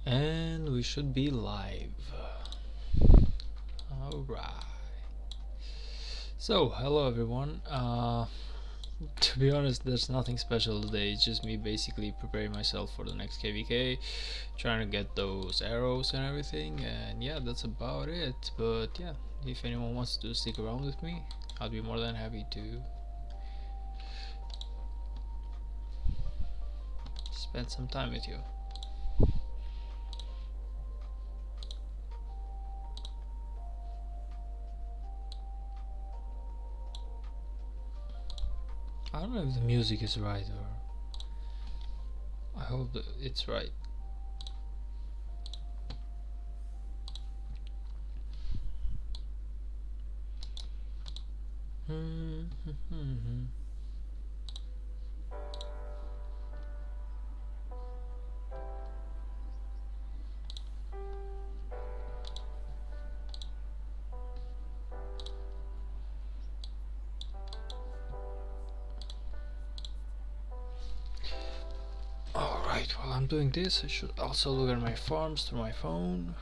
And we should be live. Alright. So, hello everyone. To be honest, there's nothing special today. It's just me basically preparing myself for the next KVK, trying to get those arrows and everything, and yeah, that's about it. But yeah, if anyone wants to stick around with me, I'll be more than happy to spend some time with you. I don't know if the music is right, or I hope that it's right. Alright, while I'm doing this, I should also look at my farms through my phone.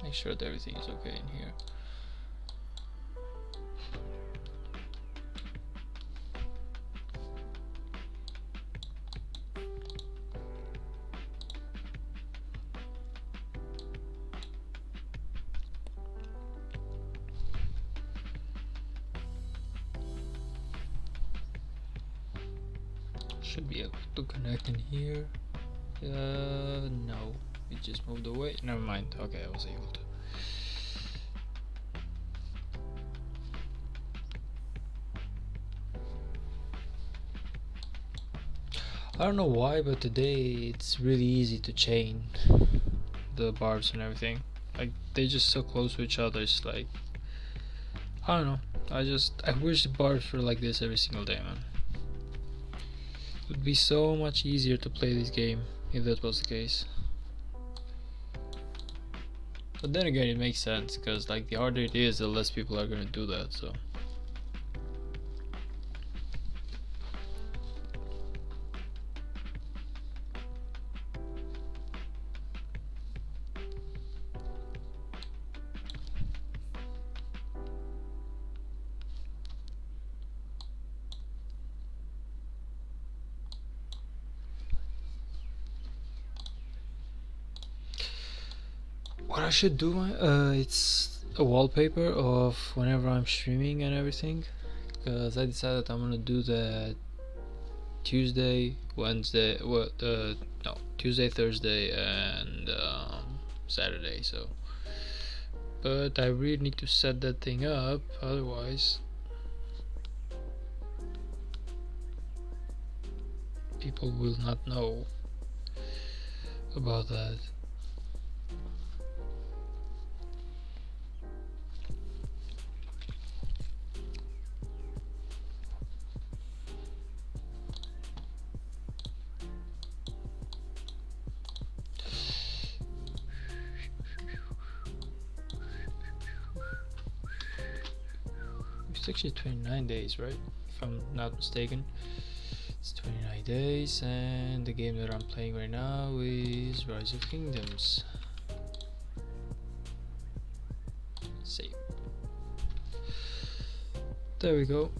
Make sure that everything is okay in here. Should be able to connect in here. No, it just moved away. Never mind. Okay, I was able to. I don't know why, but today it's really easy to chain the bars and everything. Like, they're just so close to each other. It's like, I don't know. I wish the bars were like this every single day, man. It would be so much easier to play this game if that was the case. But then again, it makes sense, because like the harder it is, the less people are gonna do that, so. What I should do, it's a wallpaper of whenever I'm streaming and everything, because I decided I'm gonna do that Tuesday, Wednesday, no, Tuesday, Thursday, and Saturday. So, but I really need to set that thing up, otherwise people will not know about that. It's actually 29 days, right? If I'm not mistaken. It's 29 days, and the game that I'm playing right now is Rise of Kingdoms. Save. There we go.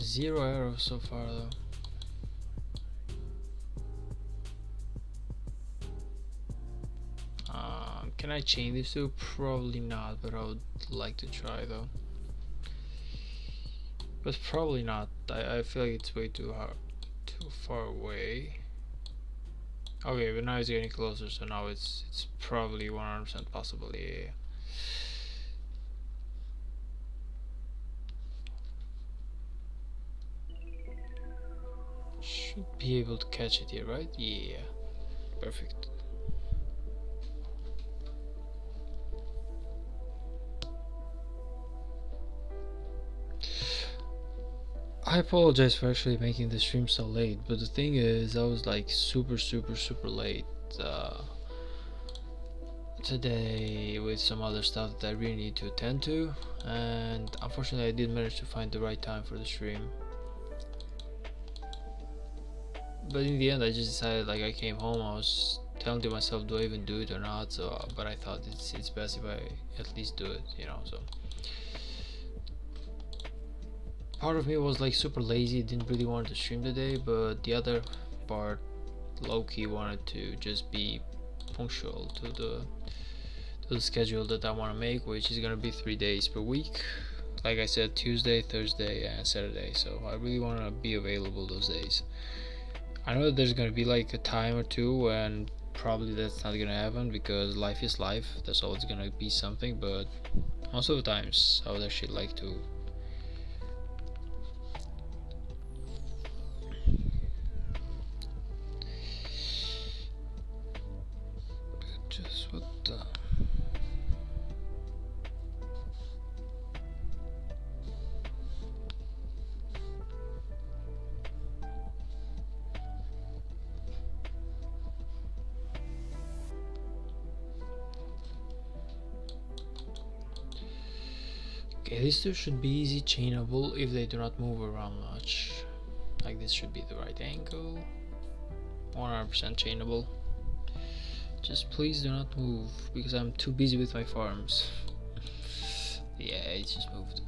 Zero arrows so far though. Can I chain these two? Probably not, but I would like to try though. But probably not. I feel like it's way too far away. Okay, but now it's getting closer, so now it's probably 100% possible. Yeah. should be able to catch it here, right? Yeah, perfect. I apologize for actually making the stream so late, but the thing is, I was like super late today with some other stuff that I really need to attend to, and unfortunately I did manage to find the right time for the stream. But in the end I just decided, like, I came home, I was telling to myself, do I even do it or not? So but I thought it's best if I at least do it, you know. So part of me was like super lazy, didn't really want to stream today, but the other part low-key wanted to just be punctual to the schedule that I want to make, which is gonna be 3 days per week. Like I said, Tuesday, Thursday, and Saturday. So I really want to be available those days. I know that there's gonna be like a time or two, and probably that's not gonna happen because life is life. There's always gonna be something, but most of the times I would actually like to. Just what the. Okay, these two should be easy chainable if they do not move around much. Like this should be the right angle. 100% chainable. Just please do not move because I'm too busy with my farms. Yeah, it just moved.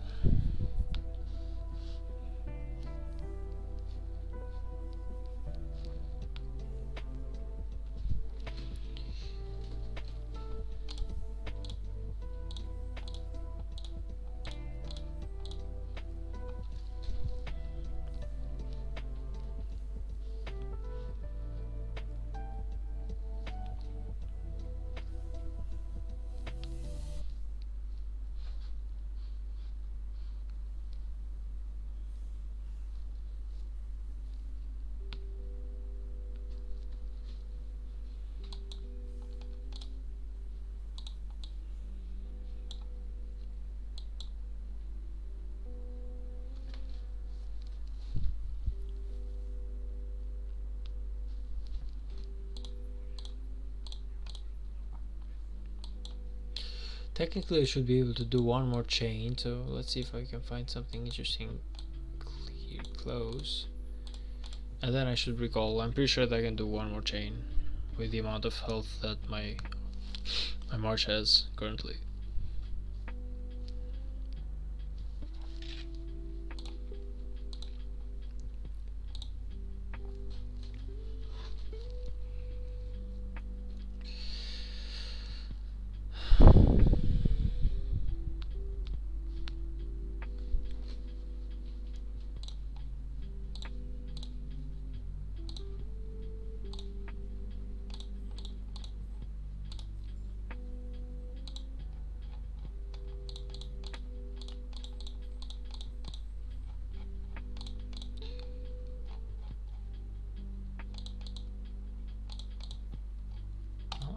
Technically I should be able to do one more chain, so let's see if I can find something interesting here close. And then I should recall, I'm pretty sure that I can do one more chain with the amount of health that my march has currently.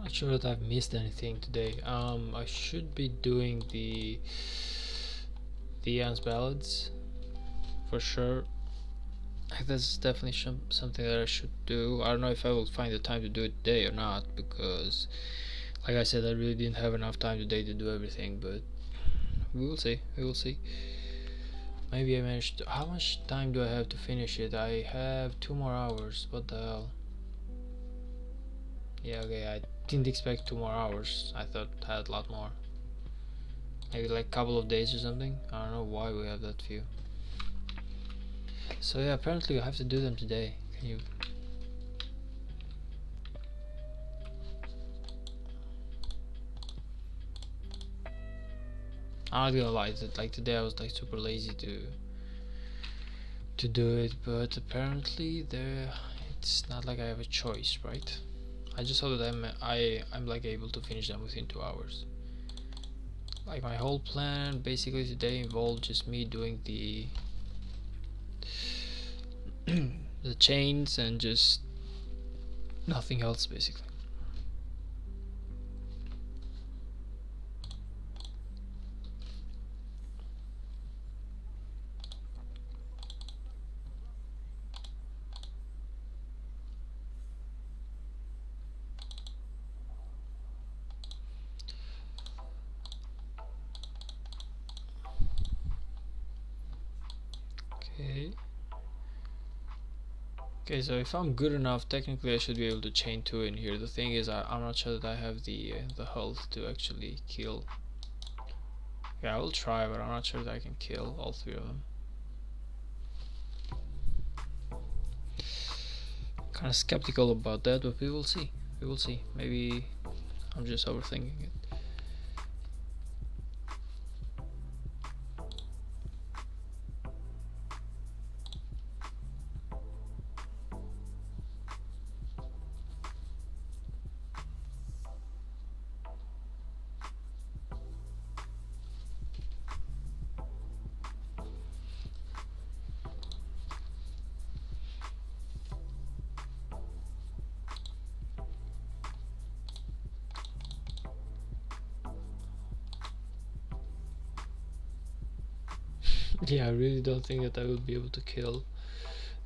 Not sure that I've missed anything today. I should be doing the Ian's ballads for sure. That's definitely something that I should do. I don't know if I will find the time to do it today or not, because like I said, I really didn't have enough time today to do everything, but we will see. We will see. Maybe I managed to. How much time do I have to finish it? I have 2 more hours. What the hell? Yeah, okay, I didn't expect 2 more hours. I thought I had a lot more. Maybe like a couple of days or something. I don't know why we have that few. So yeah, apparently I have to do them today. Can you? I'm not gonna lie, like today I was like super lazy to do it, but apparently it's not like I have a choice, right? I just saw that I'm like able to finish them within 2 hours. Like my whole plan basically today involved just me doing the the chains and just nothing else basically. Okay, so if I'm good enough, technically I should be able to chain 2 in here. The thing is, I'm not sure that I have the health to actually kill. Yeah, I will try, but I'm not sure that I can kill all 3 of them. Kind of skeptical about that, but we will see. We will see. Maybe I'm just overthinking it. Yeah, I really don't think that I will be able to kill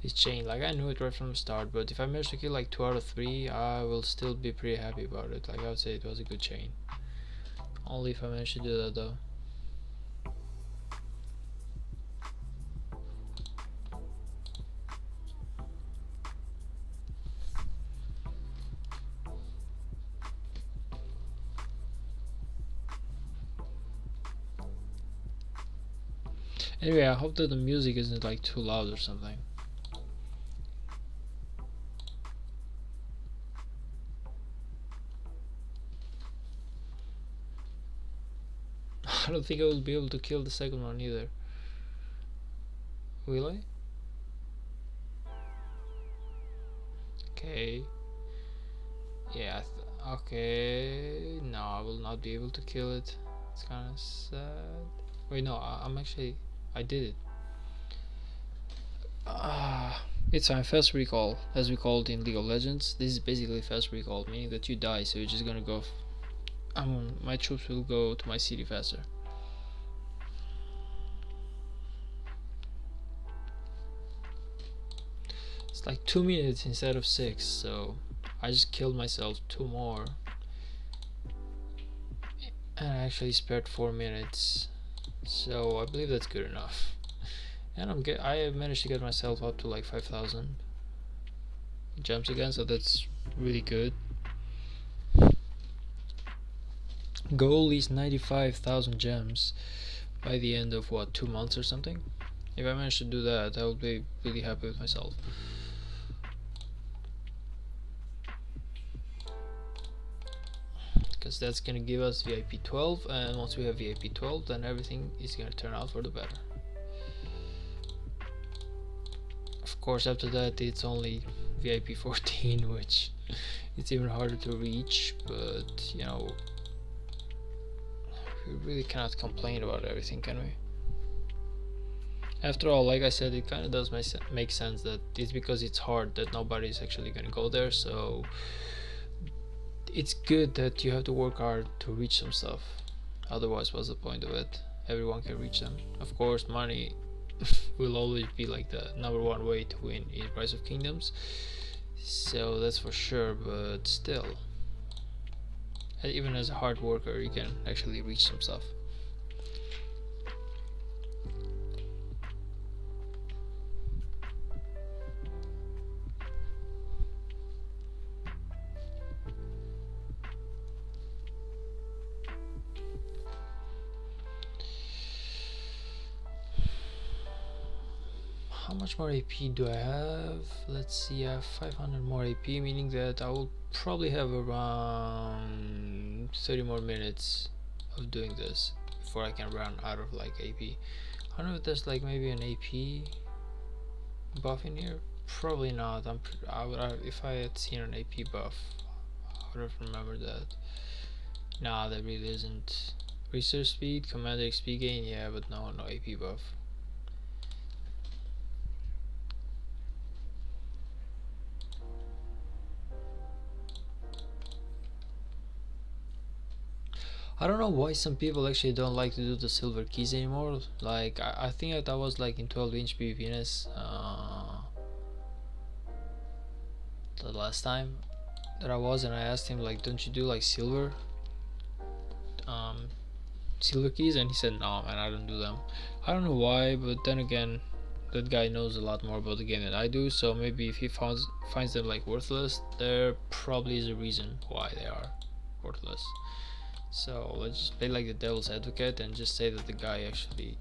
this chain. Like, I knew it right from the start, but if I manage to kill like 2 out of 3, I will still be pretty happy about it. Like, I would say it was a good chain. Only if I manage to do that though. Anyway, I hope that the music isn't like too loud or something. I don't think I will be able to kill the second one either. Will I? Okay. Yeah, okay. No, I will not be able to kill it. It's kind of sad. Wait, no, I'm actually... I did it. It's fine. Fast recall, as we call it in League of Legends. This is basically fast recall, meaning that you die, so you're just gonna go... my troops will go to my city faster. It's like 2 minutes instead of 6, so I just killed myself 2 more. And I actually spared 4 minutes, so I believe that's good enough. And I managed to get myself up to like 5,000 gems again, so that's really good. Goal is 95,000 gems by the end of what, 2 months or something. If I manage to do that, I will be really happy with myself. Because that's gonna give us VIP 12, and once we have VIP 12, then everything is gonna turn out for the better. Of course, after that it's only VIP 14, which it's even harder to reach, but you know, we really cannot complain about everything, can we? After all, like I said, it kind of does make sense that it's because it's hard that nobody's actually gonna go there, so it's good that you have to work hard to reach some stuff. Otherwise, what's the point of it? Everyone can reach them. Of course, money will always be like the #1 way to win in Rise of Kingdoms, so that's for sure, but still, even as a hard worker, you can actually reach some stuff. How much more AP do I have? Let's see, I have 500 more AP, meaning that I will probably have around 30 more minutes of doing this before I can run out of like AP. I don't know if there's like maybe an AP buff in here. Probably not. If I had seen an AP buff, I would have remembered that. Nah, there really isn't. Research speed, commander XP gain, yeah, but no AP buff. I don't know why some people actually don't like to do the silver keys anymore. Like I think that I was like in 12-inch PvPness the last time that I was, and I asked him like, don't you do like um silver keys? And he said, no man, I don't do them. I don't know why, but then again, that guy knows a lot more about the game than I do, so maybe if he finds them like worthless, there probably is a reason why they are worthless. So let's just play like the devil's advocate and just say that the guy actually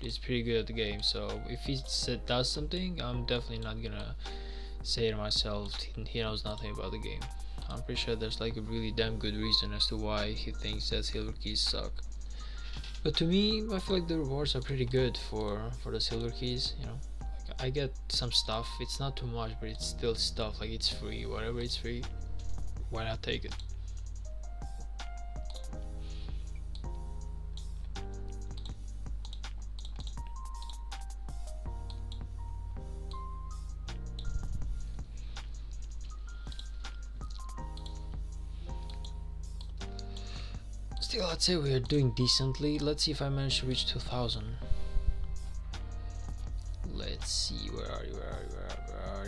is pretty good at the game. So if he does something, I'm definitely not gonna say to myself he knows nothing about the game. I'm pretty sure there's like a really damn good reason as to why he thinks that silver keys suck. But to me, I feel like the rewards are pretty good for the silver keys, you know. Like I get some stuff, it's not too much, but it's still stuff, like it's free, whatever it's free, why not take it? Still, I'd say we are doing decently. Let's see if I manage to reach 2000. Let's see, where are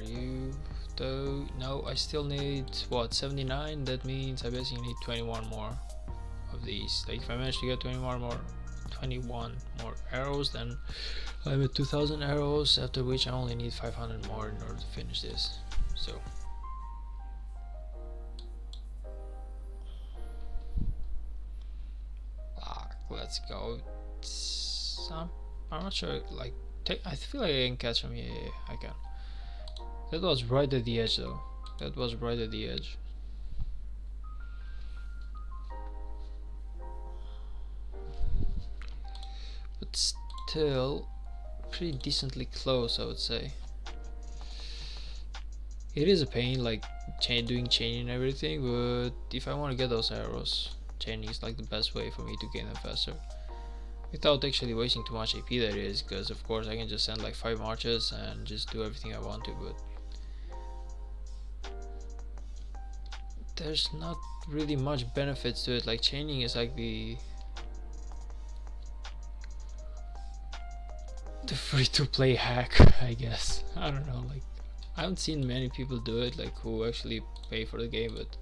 you? Though, no, I still need, what, 79? That means I basically need 21 more of these. Like if I manage to get 21 more arrows, then I'm at 2000 arrows, after which I only need 500 more in order to finish this. So let's go. I'm not sure, like I feel like I can catch him. Yeah, I can. That was right at the edge though. That was right at the edge. But still pretty decently close, I would say. It is a pain, like doing chaining and everything, but if I want to get those arrows, chaining is like the best way for me to gain them faster without actually wasting too much AP, that is, because of course I can just send like 5 marches and just do everything I want to, but there's not really much benefits to it. Like chaining is like the free-to-play hack, I guess. I don't know, like I haven't seen many people do it, like who actually pay for the game, but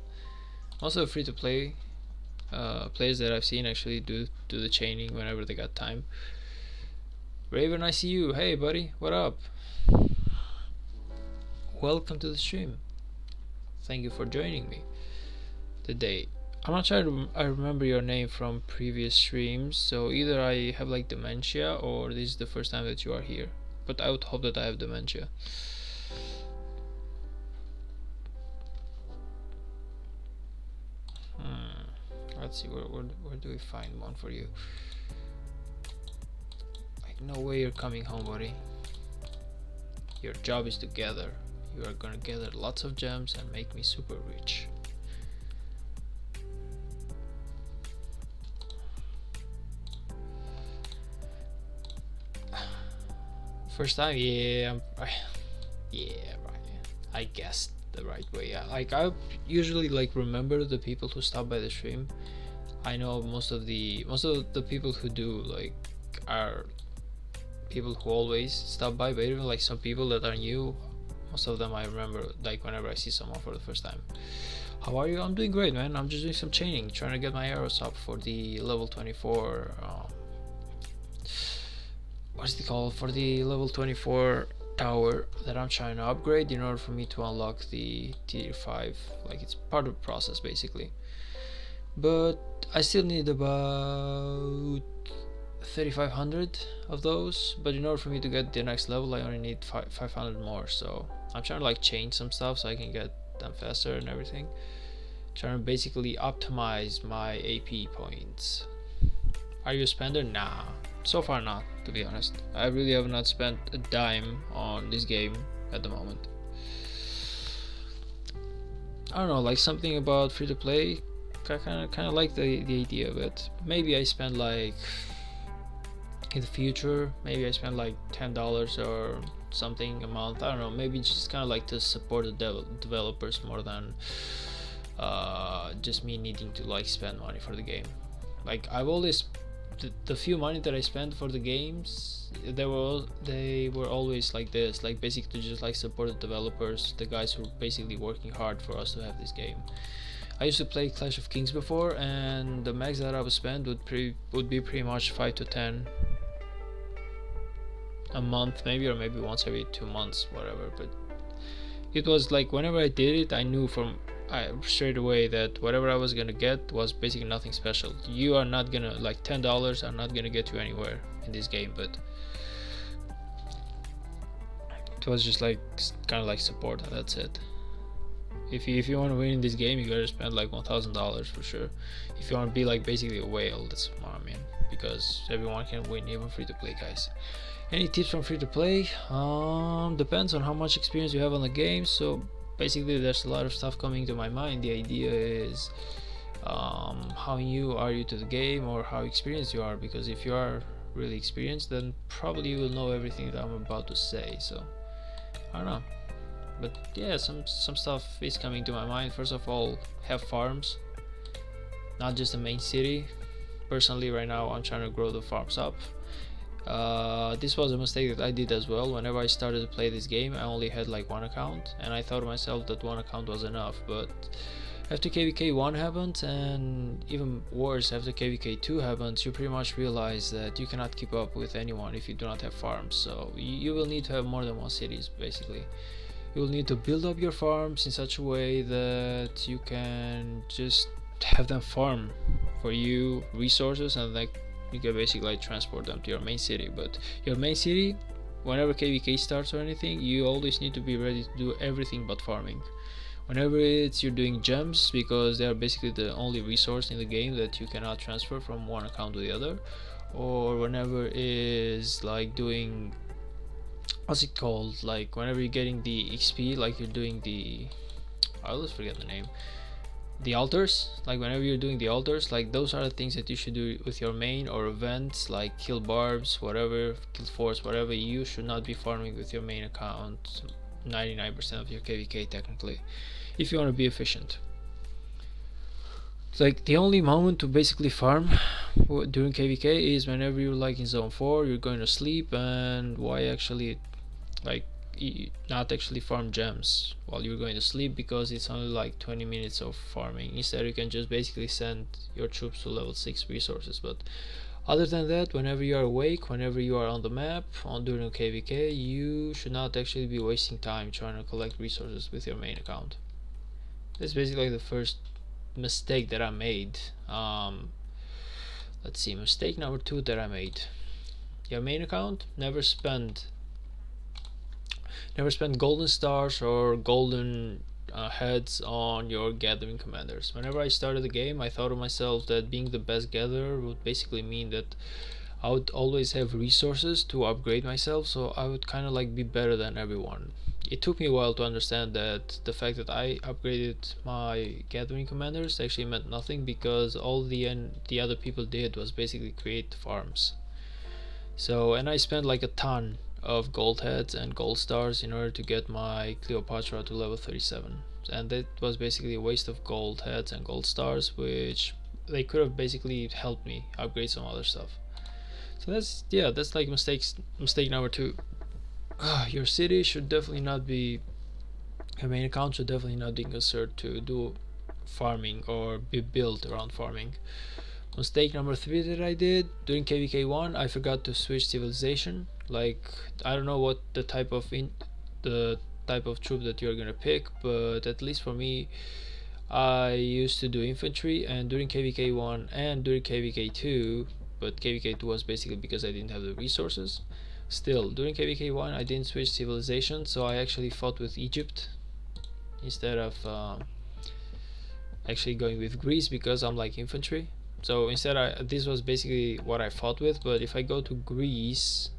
also free-to-play players that I've seen actually do the chaining whenever they got time. Raven, I see you. Hey buddy, what up? Welcome to the stream. Thank you for joining me today. I'm not sure I remember your name from previous streams, so either I have like dementia or this is the first time that you are here, but I would hope that I have dementia. Let's see, where do we find one for you? Like, no way you're coming home, buddy. Your job is to gather. You are gonna gather lots of gems and make me super rich. First time? Yeah, yeah, right. I guessed the right way. Yeah, like I usually like remember the people who stop by the stream. I know most of the people who do like are people who always stop by, but even like some people that are new, most of them I remember like whenever I see someone for the first time. How are you? I'm doing great, man. I'm just doing some chaining, trying to get my arrows up for the level 24 what's it called, for the level 24 tower that I'm trying to upgrade in order for me to unlock the tier 5. Like it's part of the process basically, but I still need about 3500 of those, but in order for me to get the next level I only need 500 more. So I'm trying to like change some stuff so I can get them faster and everything, trying to basically optimize my AP points. Are you a spender? Nah, so far not, to be honest. I really have not spent a dime on this game at the moment. I don't know, like something about free to play, I kind of like the idea of it. Maybe I spend like in the future, maybe I spend like $10 or something a month. I don't know, maybe just kind of like to support the developers more than just me needing to like spend money for the game. like I've always the few money that I spent for the games, they were always like this, like basically to just like support the developers, the guys who are basically working hard for us to have this game. I used to play Clash of Kings before, and the max that I would spend would be pretty much 5 to 10 a month, maybe, or maybe once every 2 months, whatever. But it was like whenever I did it, I knew from straight away that whatever I was gonna get was basically nothing special. You are not gonna, like, $10 are not gonna get you anywhere in this game, but it was just like kind of like support, and that's it. If you want to win in this game, you gotta spend like $1,000 for sure. If you want to be like basically a whale, that's what I mean, because everyone can win, even free to play guys. Any tips from free to play? Depends on how much experience you have on the game. So basically there's a lot of stuff coming to my mind. The idea is how new are you to the game, or how experienced you are, because if you are really experienced, then probably you will know everything that I'm about to say. So I don't know, but yeah, some stuff is coming to my mind. First of all, have farms, not just the main city. Personally right now I'm trying to grow the farms up. This was a mistake that I did as well. Whenever I started to play this game, I only had like one account, and I thought to myself that one account was enough, but after KVK 1 happened, and even worse, after KVK 2 happens, you pretty much realize that you cannot keep up with anyone if you do not have farms. So you will need to have more than one cities. Basically, you will need to build up your farms in such a way that you can just have them farm for you resources, and like you can basically like transport them to your main city. But your main city, whenever KVK starts or anything, you always need to be ready to do everything but farming. Whenever it's you're doing gems, because they are basically the only resource in the game that you cannot transfer from one account to the other, or whenever is like doing, what's it called, like whenever you're getting the XP, like you're doing the, I always forget the name, the altars. Like whenever you're doing the altars, like those are the things that you should do with your main, or events like kill barbs, whatever, kill force, whatever. You should not be farming with your main account 99% of your KVK technically, if you want to be efficient. It's like the only moment to basically farm during KVK is whenever you're like in zone 4, you're going to sleep, and why actually like not actually farm gems while you're going to sleep, because it's only like 20 minutes of farming. Instead you can just basically send your troops to level 6 resources. But other than that, whenever you are awake, whenever you are on the map during KVK, you should not actually be wasting time trying to collect resources with your main account. That's basically the first mistake that I made. Let's see, mistake number 2 that I made. Your main account, never spend golden stars or golden heads on your gathering commanders. Whenever I started the game, I thought to myself that being the best gatherer would basically mean that I would always have resources to upgrade myself, so I would kind of like be better than everyone. It took me a while to understand that the fact that I upgraded my gathering commanders actually meant nothing, because all the other people did was basically create farms. So, and I spent like a ton of gold heads and gold stars in order to get my Cleopatra to level 37, and that was basically a waste of gold heads and gold stars, which they could have basically helped me upgrade some other stuff. So that's like mistake number 2. Your city should definitely not be, your main account should definitely not be considered to do farming or be built around farming. Mistake number 3 that I did during KVK 1, I forgot to switch civilization. Like, I don't know what the type of troop that you're gonna pick, but at least for me, I used to do infantry, and during KVK 1 and during KVK 2, but KVK 2 was basically because I didn't have the resources. Still, during KVK 1 I didn't switch civilization, so I actually fought with Egypt instead of actually going with Greece, because I'm like infantry. So instead this was basically what I fought with. But if I go to Greece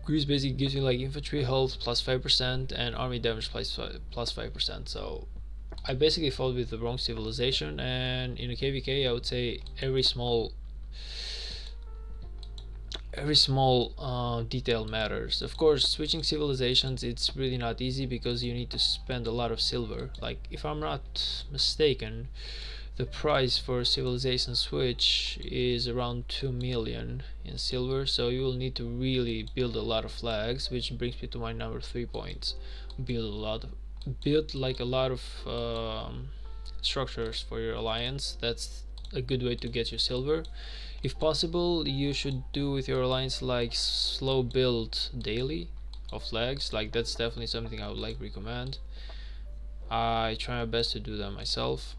basically gives me like infantry health plus 5% and army damage plus 5%. So I basically fought with the wrong civilization, and in a KVK I would say every small detail matters. Of course, switching civilizations, it's really not easy because you need to spend a lot of silver. Like, if I'm not mistaken, the price for a civilization switch is around 2 million in silver, so you will need to really build a lot of flags, which brings me to my number 3 points. Build like a lot of structures for your alliance. That's a good way to get your silver. If possible, you should do with your alliance like slow build daily of flags. Like that's definitely something I would like recommend. I try my best to do that myself,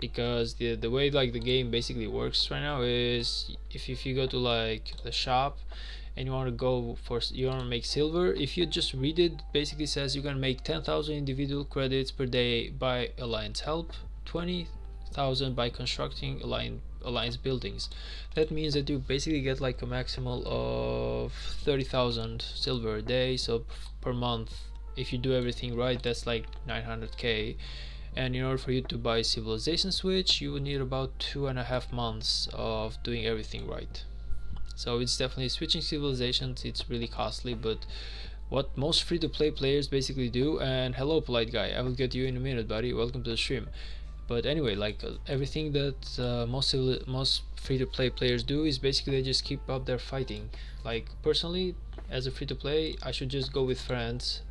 because the way like the game basically works right now is if you go to like the shop and you want to make silver, if you just read it, basically says you can make 10,000 individual credits per day by alliance help, 20,000 by constructing alliance buildings. That means that you basically get like a maximal of 30,000 silver a day. So per month, if you do everything right, that's like 900k. And in order for you to buy civilization switch, you would need about 2.5 months of doing everything right. So it's definitely switching civilizations, it's really costly, but what most free-to-play players basically do. And hello polite guy, I will get you in a minute buddy, welcome to the stream. But anyway, like everything that most free-to-play players do is basically they just keep up their fighting. Like personally, as a free-to-play, I should just go with friends,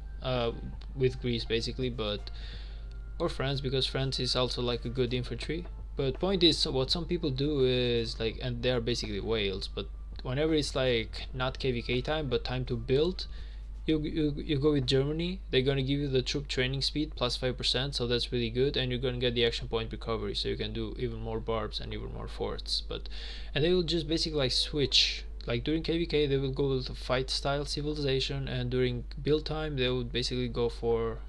with Greece basically, but or friends, because friends is also like a good infantry. But point is, what some people do is like, and they're basically whales, but whenever it's like not KVK time but time to build, you go with Germany. They're gonna give you the troop training speed plus 5%, so that's really good, and you're gonna get the action point recovery, so you can do even more barbs and even more forts. And they will just basically like switch. Like during KVK they will go with the fight style civilization, and during build time they would basically go for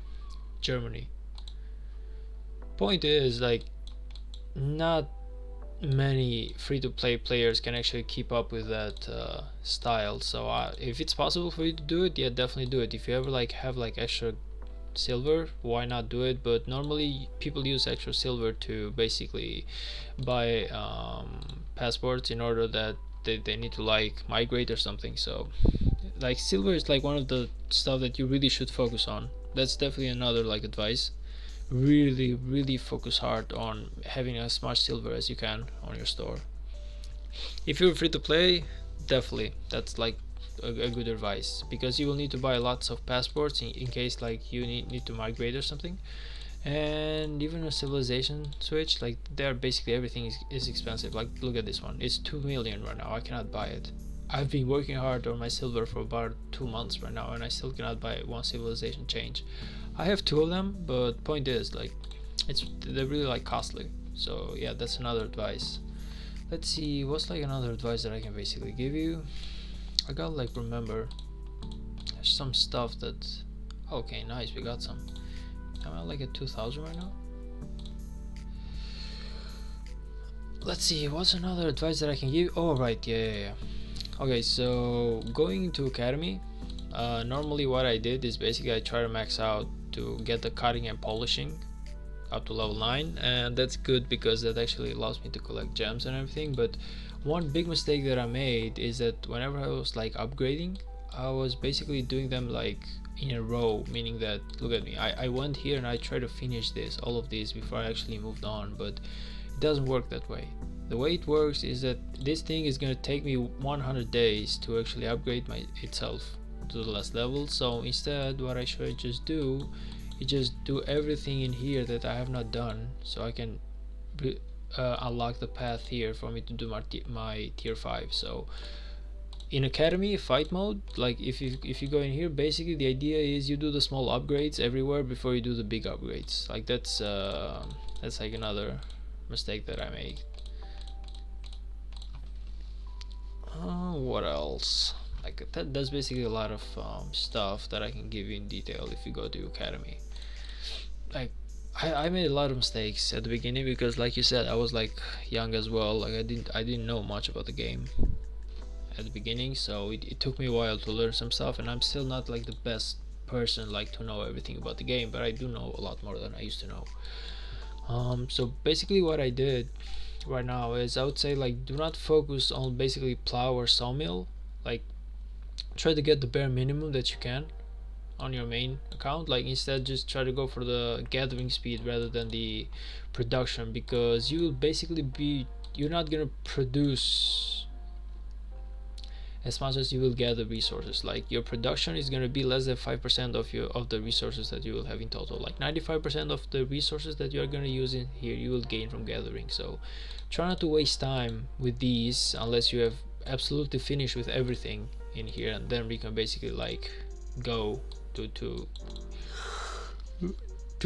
Germany. Point is, like, not many free-to-play players can actually keep up with that style. So if it's possible for you to do it, yeah, definitely do it. If you ever like have like extra silver, why not do it? But normally people use extra silver to basically buy passports in order that they need to like migrate or something. So like silver is like one of the stuff that you really should focus on. That's definitely another like advice. Really focus hard on having as much silver as you can on your store. If you're free to play, definitely that's like a good advice, because you will need to buy lots of passports in case like you need to migrate or something. And even a civilization switch, like there basically everything is expensive. Like look at this one, it's 2 million right now. I cannot buy it. I've been working hard on my silver for about 2 months right now, and I still cannot buy one civilization change. I have 2 of them, but point is, like, they're really like costly. So yeah, that's another advice. Let's see, what's like another advice that I can basically give you. I gotta like remember. There's some stuff that. Okay, nice, we got some. I'm at like at 2,000 right now. Let's see, what's another advice that I can give? Oh right, yeah. Okay, so going into academy, normally what I did is basically I try to max out to get the cutting and polishing up to level 9, and that's good because that actually allows me to collect gems and everything. But one big mistake that I made is that whenever I was like upgrading, I was basically doing them like in a row, meaning that, look at me, I went here and I tried to finish all of these before I actually moved on, but it doesn't work that way. The way it works is that this thing is going to take me 100 days to actually upgrade itself to the last level. So instead, what I should just do is just do everything in here that I have not done, so I can unlock the path here for me to do my tier 5. So in academy fight mode, like if you go in here, basically the idea is you do the small upgrades everywhere before you do the big upgrades. Like that's like another mistake that I made. What else? Like that's basically a lot of stuff that I can give you in detail if you go to academy. Like I made a lot of mistakes at the beginning because, like you said, I was like young as well. Like I didn't know much about the game at the beginning, so it took me a while to learn some stuff, and I'm still not like the best person like to know everything about the game, but I do know a lot more than I used to know. So basically what I did right now is I would say, like, do not focus on basically plow or sawmill. Like try to get the bare minimum that you can on your main account. Like instead just try to go for the gathering speed rather than the production, because you will basically be, you're not gonna produce as much as you will gather resources. Like your production is going to be less than 5% of the resources that you will have in total. Like 95% of the resources that you are going to use in here you will gain from gathering. So try not to waste time with these unless you have absolutely finished with everything in here, and then we can basically like go to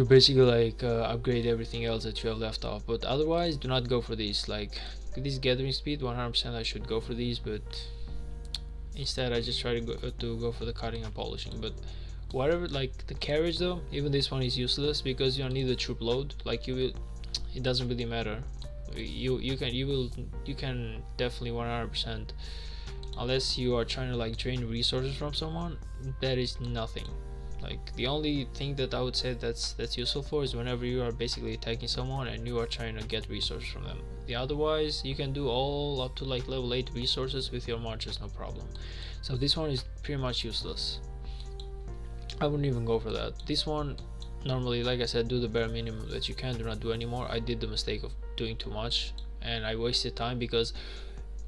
basically like upgrade everything else that you have left off. But otherwise do not go for these. Like this gathering speed 100% I should go for these, but instead I just try to go for the cutting and polishing. But whatever, like the carriage though, even this one is useless because you don't need the troop load. Like you will, it doesn't really matter. You can definitely 100%, unless you are trying to like drain resources from someone, that is nothing. Like the only thing that I would say that's useful for is whenever you are basically attacking someone and you are trying to get resources from them. Otherwise you can do all up to like level 8 resources with your marches, no problem. So this one is pretty much useless. I wouldn't even go for that. This one normally, like I said, do the bare minimum that you can, do not do anymore. I did the mistake of doing too much and I wasted time, because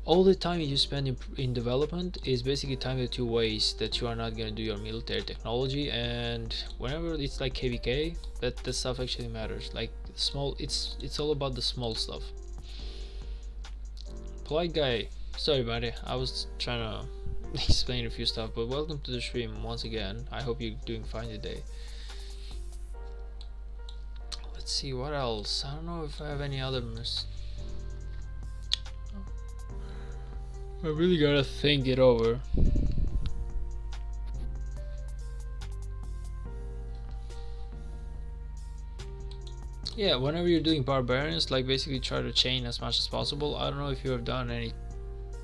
all the time you spend in development is basically time that you waste, that you are not going to do your military technology. And whenever it's like KVK, that the stuff actually matters. Like small, it's all about the small stuff. Polite guy, sorry buddy, I was trying to explain a few stuff, but welcome to the stream once again. I hope you're doing fine today. Let's see what else. I don't know if I have any other I really gotta think it over. Yeah, whenever you're doing barbarians, like basically try to chain as much as possible. I don't know if you have done any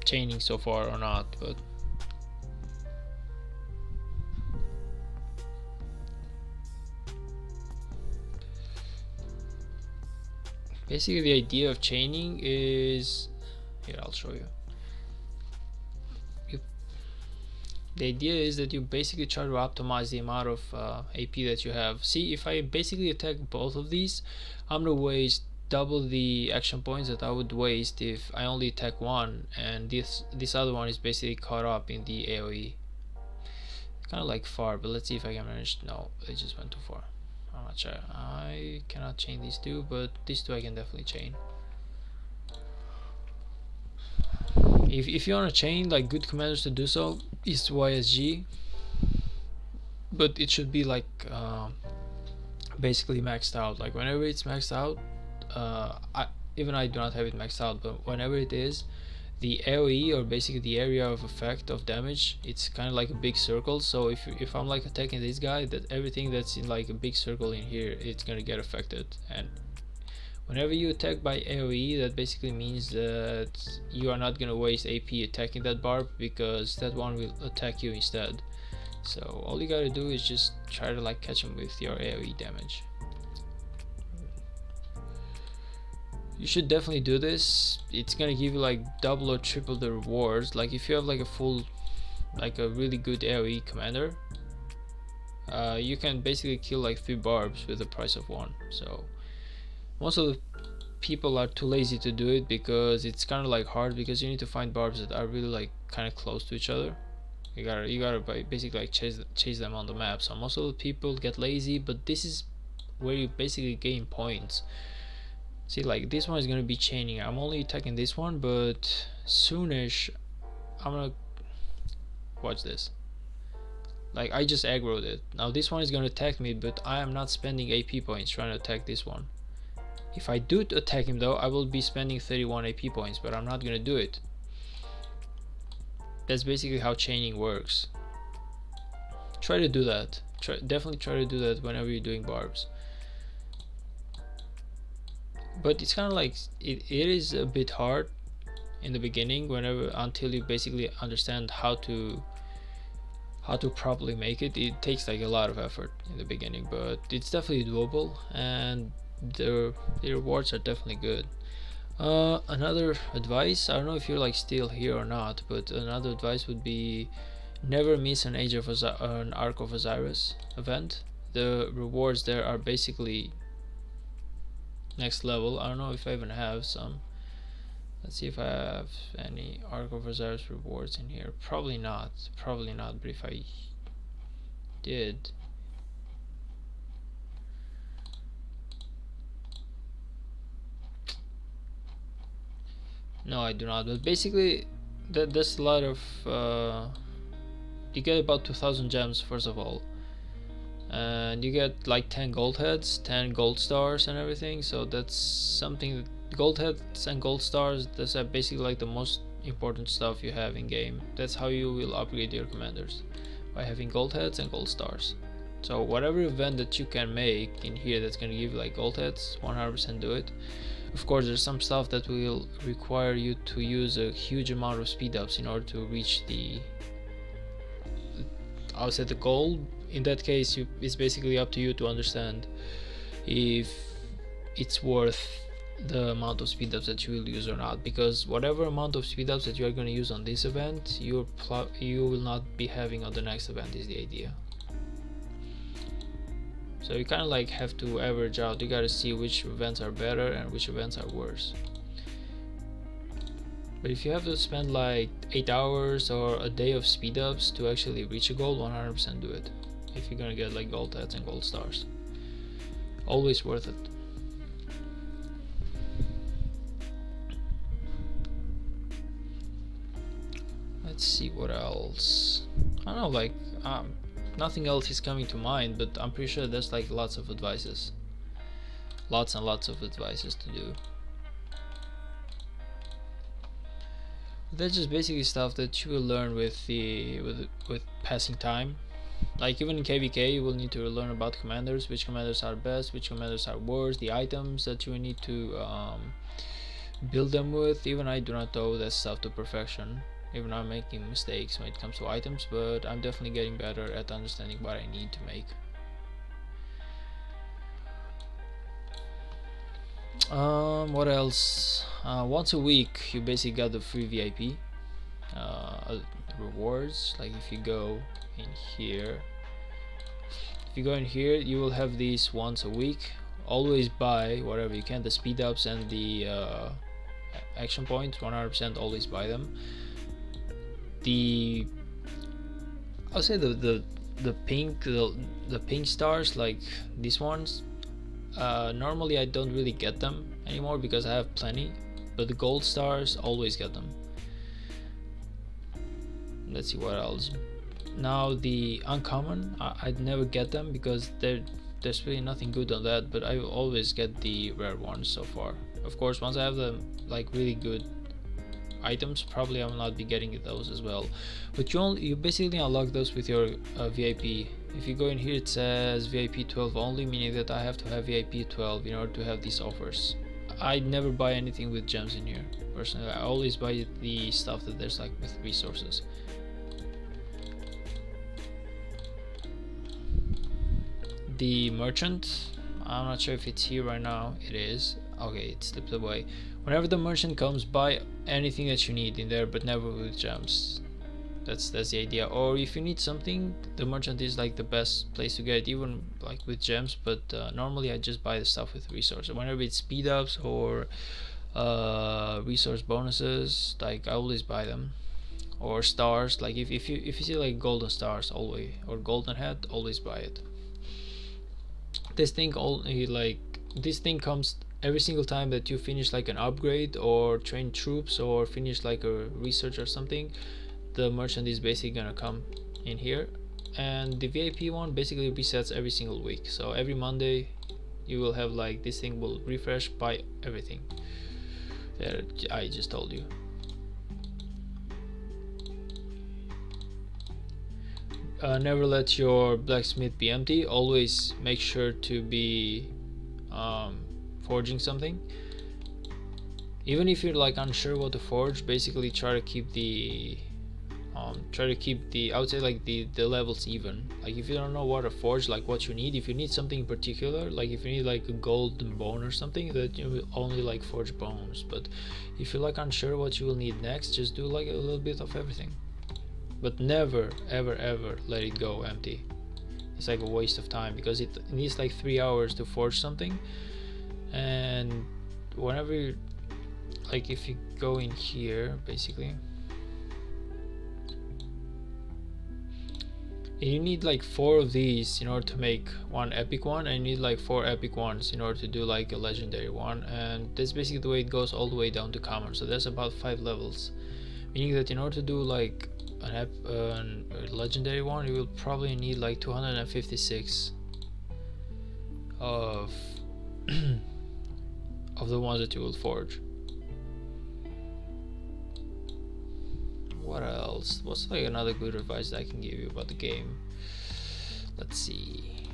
chaining so far or not, but basically the idea of chaining is, here I'll show you. The idea is that you basically try to optimize the amount of AP that you have. See, if I basically attack both of these, I'm gonna waste double the action points that I would waste if I only attack one, and this other one is basically caught up in the AoE. Kind of like far, but let's see if I can manage. No, it just went too far. I'm not sure. I cannot chain these two, but these two I can definitely chain. If you want to chain, like good commanders to do so is YSG, but it should be like basically maxed out. Like whenever it's maxed out, even I do not have it maxed out, but whenever it is, the AoE, or basically the area of effect of damage, it's kind of like a big circle. So if I'm like attacking this guy, that everything that's in like a big circle in here, it's gonna get affected. And whenever you attack by AoE, that basically means that you are not gonna waste AP attacking that barb, because that one will attack you instead. So all you gotta do is just try to like catch him with your AoE damage. You should definitely do this. It's gonna give you like double or triple the rewards. Like if you have like a full, like a really good AoE commander, you can basically kill like 3 barbs with the price of 1. So most of the people are too lazy to do it, because it's kind of like hard, because you need to find barbs that are really like kind of close to each other. You gotta basically like chase them on the map. So most of the people get lazy, but this is where you basically gain points. See, like this one is gonna be chaining. I'm only attacking this one, but soonish I'm gonna watch this. Like I just aggroed it. Now this one is gonna attack me, but I am not spending AP points trying to attack this one. If I do attack him though, I will be spending 31 AP points, but I'm not gonna do it. That's basically how chaining works. Try to do that. Definitely try to do that whenever you're doing barbs. But it's kind of like it is a bit hard in the beginning, until you basically understand how to properly make it. It takes like a lot of effort in the beginning, but it's definitely doable, and the rewards are definitely good. Another advice, I don't know if you're like still here or not, but another advice would be Never miss an an Arc of Osiris event. The rewards there are basically next level. I don't know if I even have some. Let's see if I have any Arc of Osiris rewards in here. Probably not. Probably not. But if I did, no, I do not. But basically, there's a lot of. You get about 2,000 gems first of all, and you get like 10 gold heads, 10 gold stars, and everything. So that's something. Gold heads and gold stars. That's basically like the most important stuff you have in game. That's how you will upgrade your commanders, by having gold heads and gold stars. So whatever event that you can make in here that's gonna give you like gold heads, 100% do it. Of course, there's some stuff that will require you to use a huge amount of speed ups in order to reach the, I would say, the goal. In that case, it's basically up to you to understand if it's worth the amount of speed ups that you will use or not, because whatever amount of speed ups that you are going to use on this event, you will not be having on the next event, is the idea. So you kind of like have to average out. You gotta see which events are better and which events are worse. But if you have to spend like 8 hours or a day of speed ups to actually reach a goal, 100% do it. If you're gonna get like gold heads and gold stars, always worth it. Let's see what else. I don't know, like nothing else is coming to mind, but I'm pretty sure there's like lots of advices, lots and lots of advices to do. That's just basically stuff that you will learn with passing time. Like even in KVK, you will need to learn about commanders, which commanders are best, which commanders are worse, the items that you need to build them with. Even I do not know that stuff to perfection. Even I'm making mistakes when it comes to items, but I'm definitely getting better at understanding what I need to make. What else? Once a week you basically got the free VIP rewards. Like if you go in here, you will have these once a week. Always buy whatever you can, the speed ups and the action points, 100% always buy them. I'll say the pink stars, like these ones, normally I don't really get them anymore because I have plenty, but the gold stars always get them. Let's see what else. Now the uncommon, I'd never get them because there's really nothing good on that, but I always get the rare ones so far. Of course, once I have the like really good items, probably I will not be getting those as well, but you basically unlock those with your VIP. If you go in here, it says VIP 12 only, meaning that I have to have VIP 12 in order to have these offers. I never buy anything with gems in here personally. I always buy the stuff that there's like with resources. The merchant, I'm not sure if it's here right now. It is. Okay, it slipped away. Whenever the merchant comes, buy anything that you need in there, but never with gems. That's the idea. Or if you need something, the merchant is like the best place to get it, even like with gems. But normally I just buy the stuff with resources. Whenever it's speed ups or resource bonuses, like I always buy them. Or stars, like if you see like golden stars, always, or golden head, always buy it. This thing comes every single time that you finish like an upgrade or train troops or finish like a research or something. The merchant is basically gonna come in here, and the VIP one basically resets every single week. So every Monday you will have like this thing will refresh by everything. There, I just told you. Never let your blacksmith be empty. Always make sure to be forging something. Even if you're like unsure what to forge, basically try to keep the I would say like the levels even. Like if you don't know what to forge, like what you need, if you need something in particular, like if you need like a golden bone or something, that you will only like forge bones. But if you're like unsure what you will need next, just do like a little bit of everything. but never ever let it go empty. It's like a waste of time because it needs like 3 hours to forge something, and whenever you, like if you go in here basically, you need like 4 of these in order to make one epic one, and you need like 4 epic ones in order to do like a legendary one, and that's basically the way it goes all the way down to common. So there's about 5 levels, meaning that in order to do like a legendary one, you will probably need like 256 of of the ones that you will forge. What else? What's like another good advice that I can give you about the game? Let's see.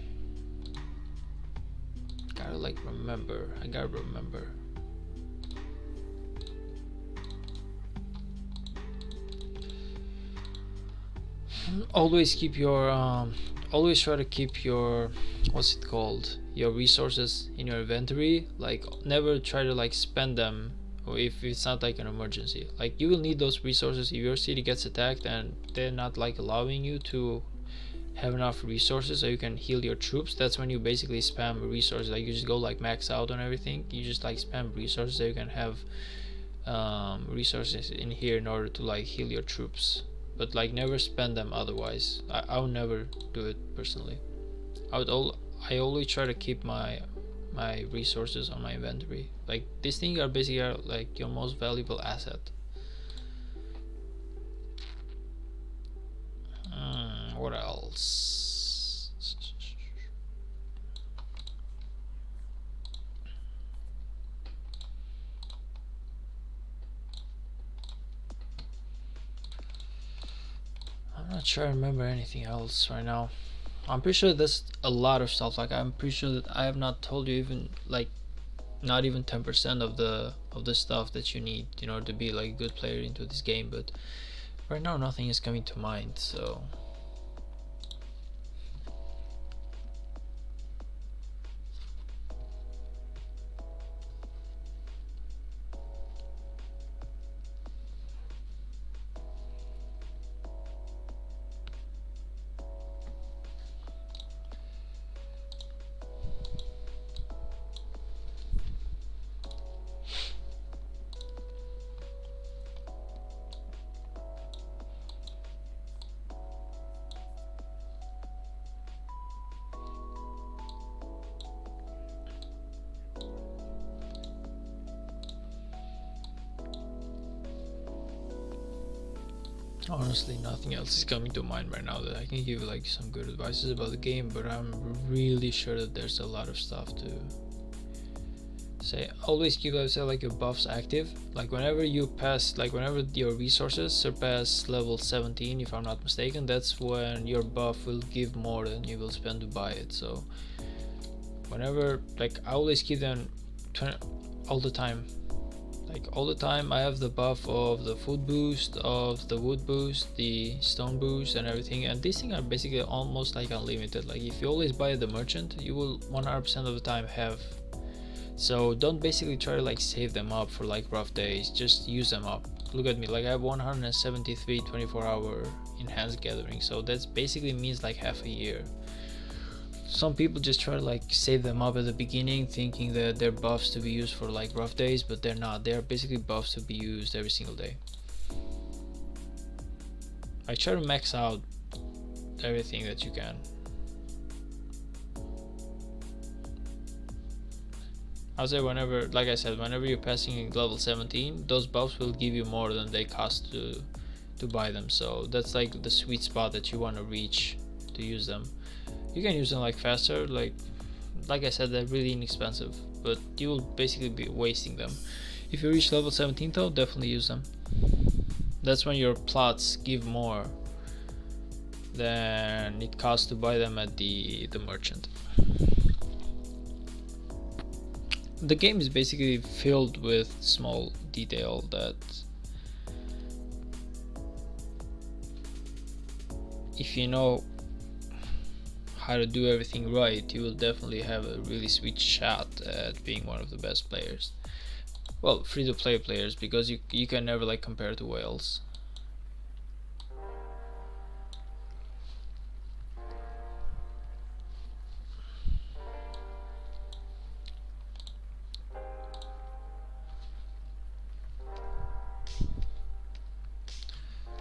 Gotta like remember. I gotta remember. Always keep your always try to keep your, what's it called, your resources in your inventory. Like never try to like spend them if it's not like an emergency. Like you will need those resources if your city gets attacked and they're not like allowing you to have enough resources so you can heal your troops. That's when you basically spam resources. Like you just go like max out on everything. You just like spam resources so you can have resources in here in order to like heal your troops, but like never spend them otherwise. I would never do it personally. I always try to keep my resources on my inventory. Like these things are basically like your most valuable asset. What else? I'm not sure I remember anything else right now. I'm pretty sure there's a lot of stuff. Like I'm pretty sure that I have not told you even like not even 10% of the stuff that you need in order to be like a good player into this game, but right now nothing is coming to mind, so honestly nothing else is coming to mind right now that I can give you like some good advices about the game, but I'm really sure that there's a lot of stuff to say. Always keep, let's say, like your buffs active. Like whenever you pass, like whenever your resources surpass level 17, if I'm not mistaken, that's when your buff will give more than you will spend to buy it. So whenever, like I always keep them all the time. Like all the time I have the buff of the food boost, of the wood boost, the stone boost and everything, and these things are basically almost like unlimited. Like if you always buy the merchant, you will 100% of the time have. So don't basically try to like save them up for like rough days, just use them up. Look at me, like I have 173 24-hour enhanced gathering, so that's basically means like half a year. Some people just try to like save them up at the beginning thinking that they're buffs to be used for like rough days, but they're not. They're basically buffs to be used every single day. I try to max out everything that you can. I'll say whenever, like I said, whenever you're passing level 17, those buffs will give you more than they cost to buy them. So that's like the sweet spot that you want to reach to use them. You can use them like faster, like I said, they're really inexpensive, but you will basically be wasting them. If you reach level 17 though, definitely use them. That's when your plots give more than it costs to buy them at the merchant. The game is basically filled with small detail that if you know how to do everything right, you will definitely have a really sweet shot at being one of the best players. Well, free-to-play players, because you can never like compare to whales.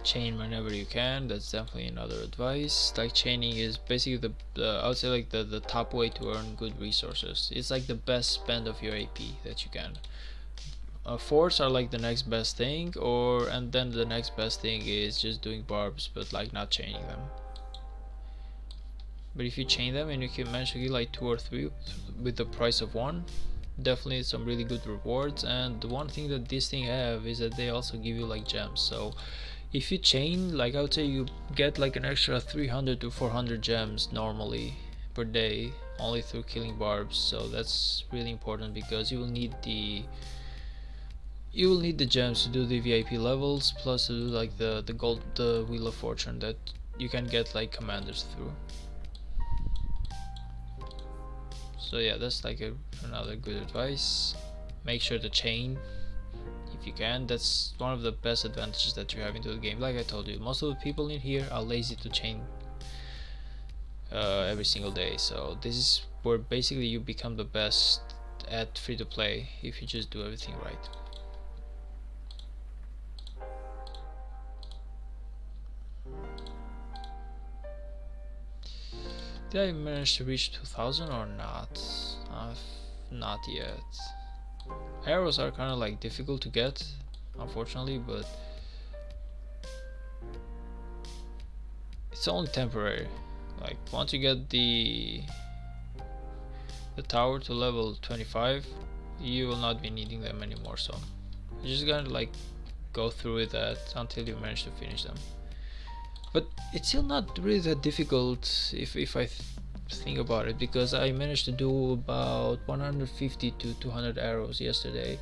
chain whenever you can. That's definitely another advice. Like chaining is basically the I would say like the top way to earn good resources. It's like the best spend of your AP that you can. Forts are like the next best thing, and then the next best thing is just doing barbs, but like not chaining them. But if you chain them and you can manage to get like 2 or 3 with the price of 1, definitely some really good rewards. And the one thing that this thing have is that they also give you like gems. So if you chain, like I would say you get like an extra 300 to 400 gems normally per day only through killing barbs. So that's really important because you will need the gems to do the VIP levels, plus to do like the Wheel of Fortune that you can get like commanders through. So yeah, that's like another good advice. Make sure to chain if you can. That's one of the best advantages that you have into the game. Like I told you, most of the people in here are lazy to chain every single day. So this is where basically you become the best at free to play if you just do everything right. Did I manage to reach 2000 or not? Not yet. Arrows are kind of like difficult to get, unfortunately, but it's only temporary. Like once you get the tower to level 25, you will not be needing them anymore. So you're just gonna like go through with that until you manage to finish them. But it's still not really that difficult if I think about it, because I managed to do about 150 to 200 arrows yesterday.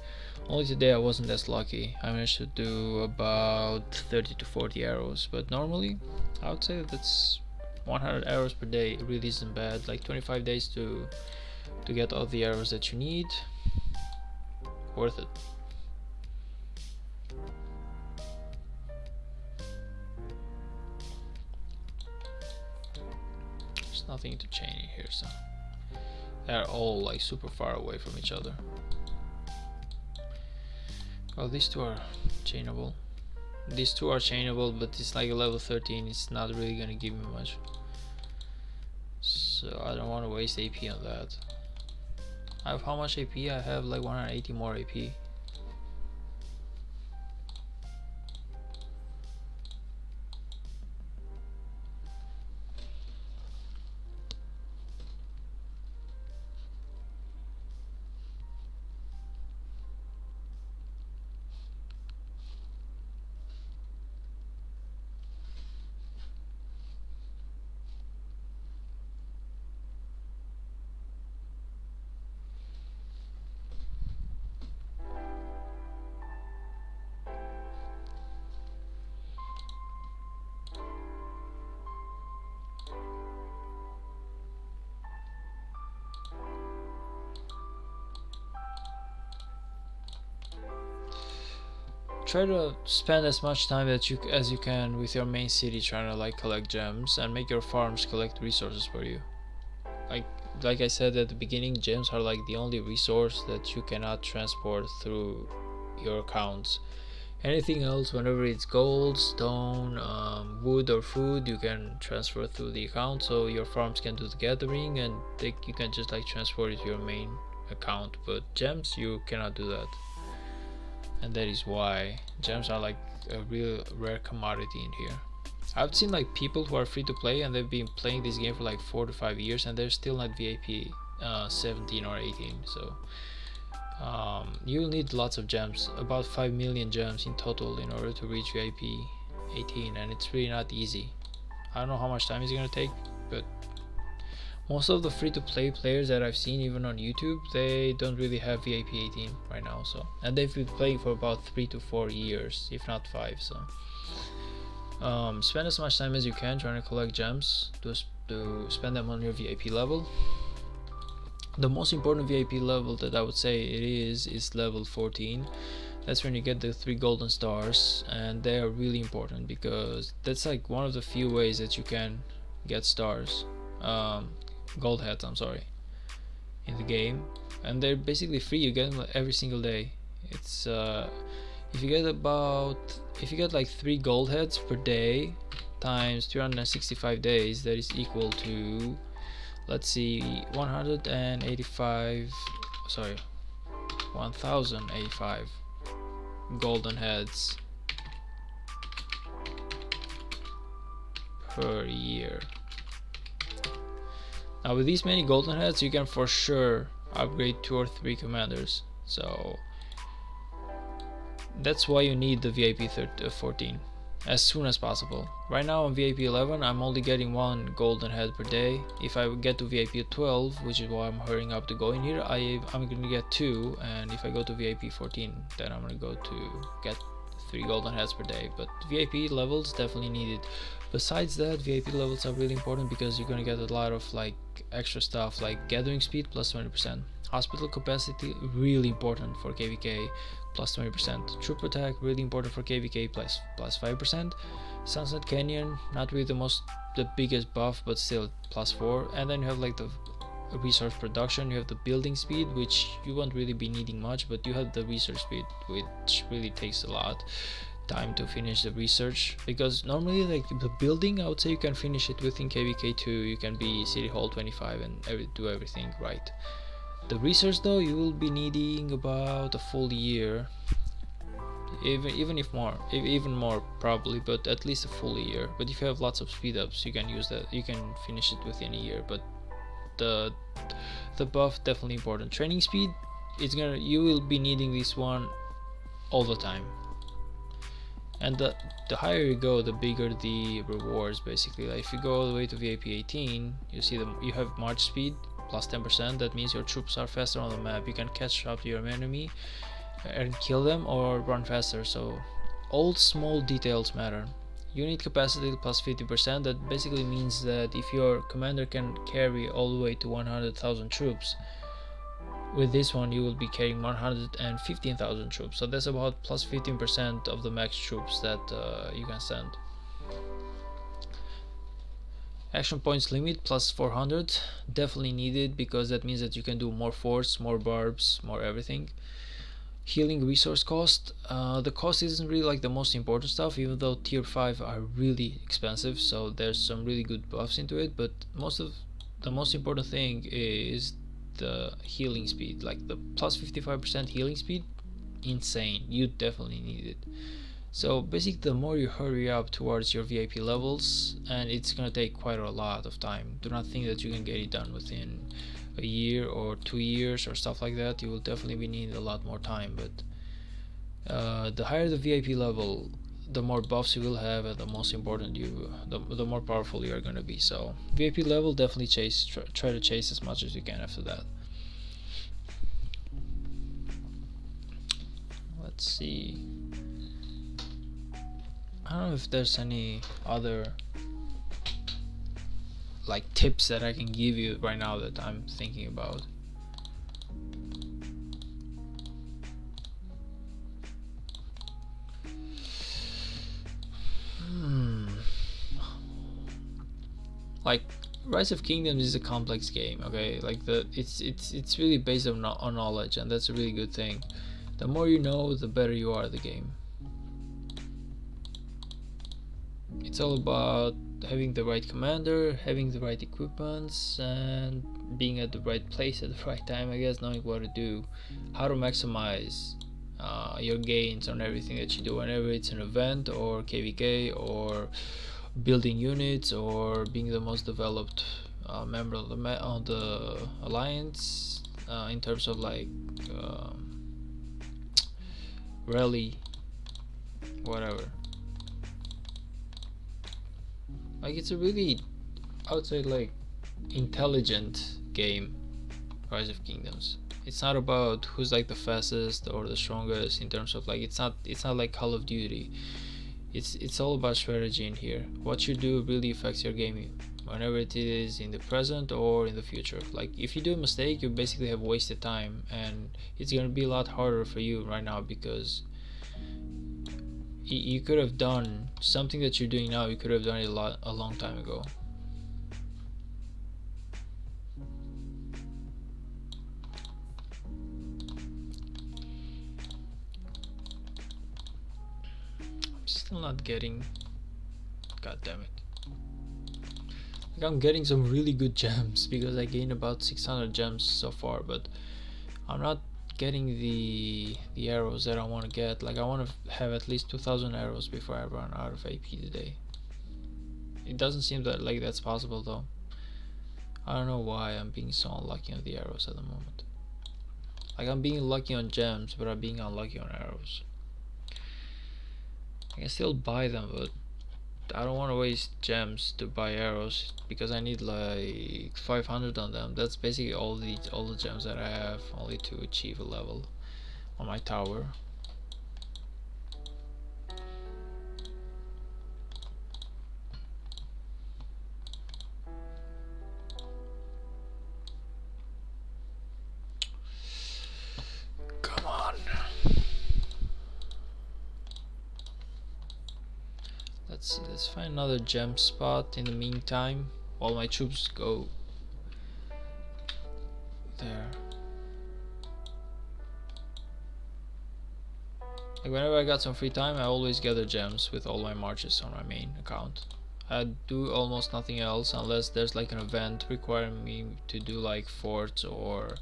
Only today I wasn't as lucky. I managed to do about 30 to 40 arrows, but normally I would say that's 100 arrows per day. It really isn't bad. Like 25 days to get all the arrows that you need. Worth it. Nothing to chain in here, so they're all like super far away from each other. Well, these two are chainable. These two are chainable, but it's like a level 13. It's not really gonna give me much, so I don't want to waste AP on that. I have how much AP? I have like 180 more AP. Try to spend as much time as you can with your main city trying to like collect gems and make your farms collect resources for you. Like I said at the beginning, gems are like the only resource that you cannot transport through your accounts. Anything else, whenever it's gold, stone, wood or food, you can transfer through the account, so your farms can do the gathering and you can just like transport it to your main account. But gems, you cannot do that. And that is why gems are like a real rare commodity in here. I've seen like people who are free to play and they've been playing this game for like 4 to 5 years and they're still not VIP 17 or 18. So you'll need lots of gems, about 5 million gems in total in order to reach VIP 18, and it's really not easy. I don't know how much time it's gonna take, but most of the free-to-play players that I've seen, even on YouTube, they don't really have VIP 18 right now. So, and they've been playing for about 3 to 4 years, if not 5. So, spend as much time as you can trying to collect gems to spend them on your VIP level. The most important VIP level that I would say it is level 14. That's when you get the 3 golden stars, and they are really important because that's like one of the few ways that you can get stars. Gold heads, I'm sorry, in the game, and they're basically free. You get them every single day. It's if you get like 3 gold heads per day times 365 days, that is equal to, let's see, 1085 golden heads per year. Now with these many golden heads you can for sure upgrade 2 or 3 commanders, so that's why you need the VIP 14 as soon as possible. Right now on VIP 11 I'm only getting 1 golden head per day. If I get to VIP 12, which is why I'm hurrying up to go in here, I'm gonna get 2, and if I go to VIP 14 then I'm gonna go to get 3 golden heads per day. But VIP levels definitely needed. Besides that, VIP levels are really important because you're gonna get a lot of like extra stuff like gathering speed plus 20%, hospital capacity really important for KVK plus 20%, troop attack really important for KVK plus 5%, Sunset Canyon not really the biggest buff but still plus 4, and then you have like the resource production, you have the building speed which you won't really be needing much, but you have the research speed which really takes a lot time to finish the research, because normally like the building I would say you can finish it within KVK 2, you can be City Hall 25 and do everything right. The research though you will be needing about a full year, even more probably, but at least a full year. But if you have lots of speed ups you can use that, you can finish it within a year. But the buff definitely important. Training speed, you will be needing this one all the time, and the higher you go the bigger the rewards basically. Like if you go all the way to VIP 18 you see you have march speed plus 10%, that means your troops are faster on the map, you can catch up to your enemy and kill them or run faster. So all small details matter. Unit capacity plus 50%, that basically means that if your commander can carry all the way to 100,000 troops, with this one you will be carrying 115,000 troops, so that's about plus 15% of the max troops that you can send. Action points limit plus 400, definitely needed because that means that you can do more force, more barbs, more everything. Healing resource cost, the cost isn't really like the most important stuff, even though tier 5 are really expensive, so there's some really good buffs into it, but the most important thing is the healing speed. Like the plus 55% healing speed, insane, you definitely need it. So basically the more you hurry up towards your VIP levels, and it's gonna take quite a lot of time, do not think that you can get it done within a year or 2 years or stuff like that. You will definitely be needing a lot more time, but the higher the VIP level the more buffs you will have, and the most important the more powerful you are going to be. So VIP level, definitely try to chase as much as you can after that. Let's see, I don't know if there's any other like tips that I can give you right now that I'm thinking about. Like Rise of Kingdoms is a complex game, okay? Like it's really based on knowledge, and that's a really good thing. The more you know, the better you are at the game. It's all about having the right commander, having the right equipments, and being at the right place at the right time, I guess, knowing what to do, how to maximize your gains on everything that you do, whenever it's an event or KVK or building units or being the most developed member of the alliance in terms of like rally, whatever. Like it's a really, I would say, like intelligent game, Rise of Kingdoms. It's not about who's like the fastest or the strongest in terms of like, it's not like Call of Duty. It's all about strategy in here. What you do really affects your gaming, whenever it is in the present or in the future. Like if you do a mistake, you basically have wasted time, and it's gonna be a lot harder for you right now because you could have done something that you're doing now. You could have done it a long time ago. still not getting. God damn it. Like, I'm getting some really good gems because I gained about 600 gems so far, but I'm not getting the arrows that I want to get. Like, I want to have at least 2000 arrows before I run out of AP today. It doesn't seem that like that's possible though. I don't know why I'm being so unlucky on the arrows at the moment. Like, I'm being lucky on gems, but I'm being unlucky on arrows. I can still buy them, but I don't want to waste gems to buy arrows because I need like 500 on them. That's basically all the gems that I have, only to achieve a level on my tower. Come on. Let's see, let's find another gem spot in the meantime while my troops go there. Like, whenever I got some free time, I always gather gems with all my marches on my main account. I do almost nothing else unless there's like an event requiring me to do like forts or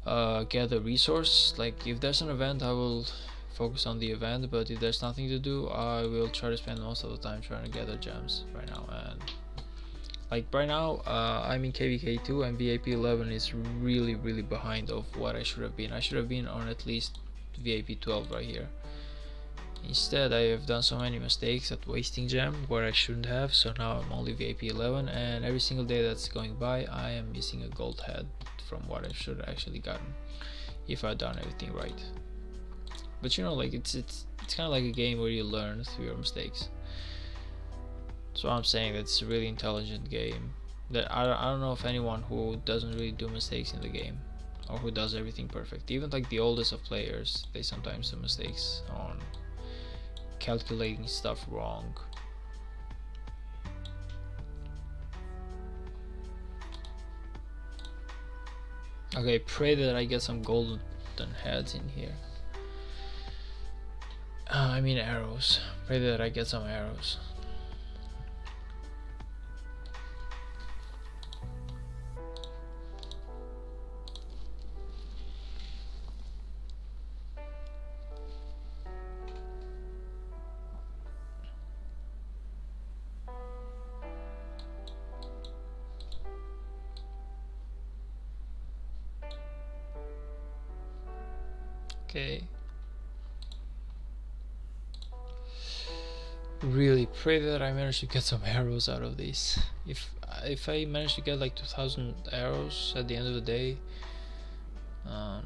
gather resource. Like, if there's an event, I will focus on the event, but if there's nothing to do, I will try to spend most of the time trying to gather gems right now. And like right now, I'm in KVK 2 and VIP 11 is really behind of what I should have been. I should have been on at least VIP 12 right here. Instead, I have done so many mistakes at wasting gem where I shouldn't have, so now I'm only VIP 11, and every single day that's going by I am missing a gold head from what I should have actually gotten if I'd done everything right. But you know, like, it's kind of like a game where you learn through your mistakes. So I'm saying that it's a really intelligent game. That I don't know of anyone who doesn't really do mistakes in the game, or who does everything perfect. Even like the oldest of players, they sometimes do mistakes on calculating stuff wrong. Okay, pray that I get some golden heads in here. I mean arrows. Pray that I get some arrows. Okay. Really pray that I manage to get some arrows out of these. If I manage to get like 2000 arrows at the end of the day, I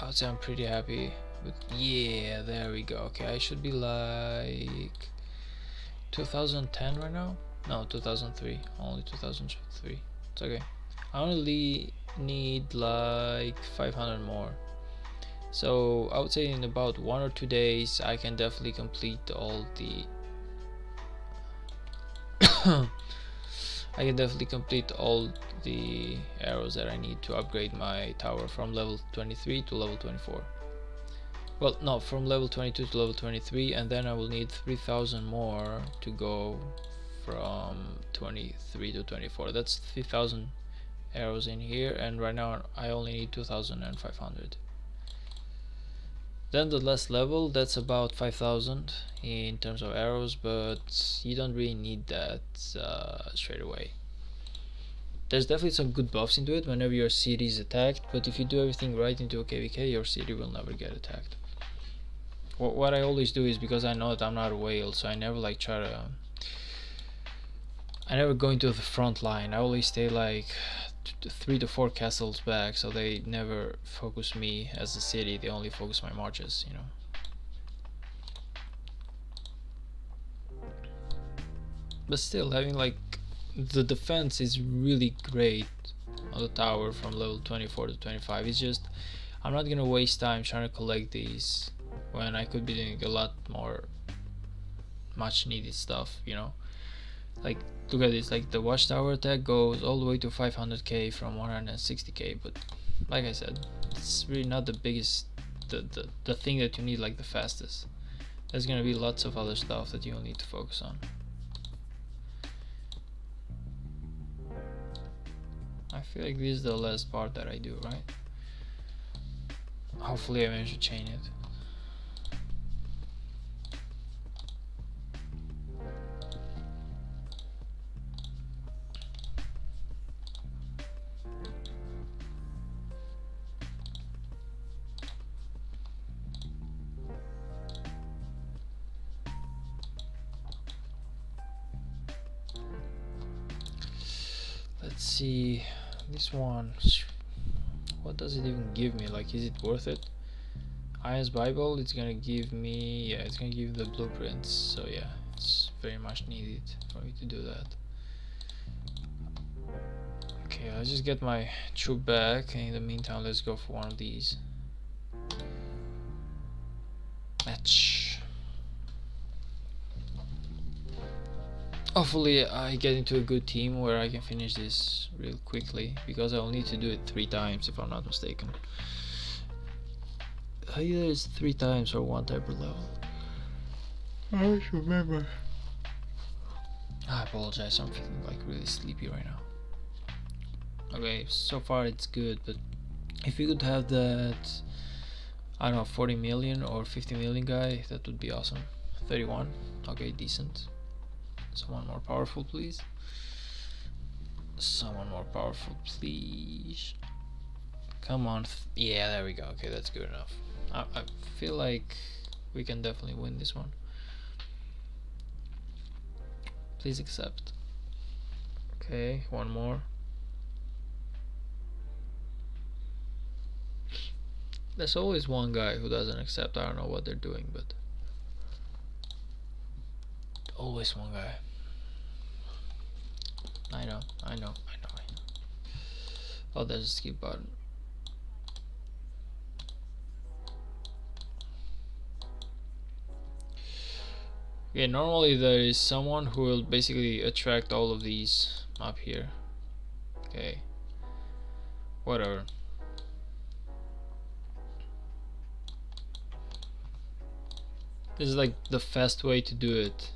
would say I'm pretty happy with. Yeah, there we go. Okay, I should be like 2010 right now. No, 2003. Only 2003. It's okay. I only need like 500 more. So I would say in about 1 or 2 days I can definitely complete all the I can definitely complete all the arrows that I need to upgrade my tower from level 23 to level 24. Well, no, from level 22 to level 23, and then I will need 3000 more to go from 23 to 24. That's 3000 arrows in here, and right now I only need 2500. Then the last level, that's about 5000 in terms of arrows, but you don't really need that straight away. There's definitely some good buffs into it whenever your city is attacked, but if you do everything right into a KVK, your city will never get attacked. What I always do is, because I know that I'm not a whale, so I never like try to I never go into the front line. I always stay like 3 to 4 castles back, so they never focus me as a city, they only focus my marches, you know. But still, having like the defense is really great on the tower from level 24 to 25. It's just I'm not gonna waste time trying to collect these when I could be doing a lot more much needed stuff, you know. Like, look at this, like the watchtower attack goes all the way to 500k from 160k, but like I said, it's really not the biggest, the thing that you need like the fastest. There's gonna be lots of other stuff that you'll need to focus on. I feel like this is the last part that I do, right? Hopefully I manage to chain it. Let's see, this one, what does it even give me? Like, is it worth it? IS Bible, it's gonna give me, yeah, it's gonna give the blueprints, so yeah, it's very much needed for me to do that. Okay, let's just get my troop back, and in the meantime let's go for one of these. Match. Hopefully I get into a good team where I can finish this real quickly, because I'll need to do it 3 times if I'm not mistaken. Either it's 3 times or 1 time per level. I don't remember. I apologize, I'm feeling like really sleepy right now. Okay, so far it's good, but if you could have that, I don't know, 40 million or 50 million guy, that would be awesome. 31, okay, decent. Someone more powerful, please. Someone more powerful, please. Come on. Yeah, there we go. Okay, that's good enough. I feel like we can definitely win this one. Please accept. Okay, one more. There's always one guy who doesn't accept. I don't know what they're doing, but always one guy. I know. Oh, there's a skip button. Okay, normally there is someone who will basically attract all of these up here. Okay. Whatever. This is like the fast way to do it.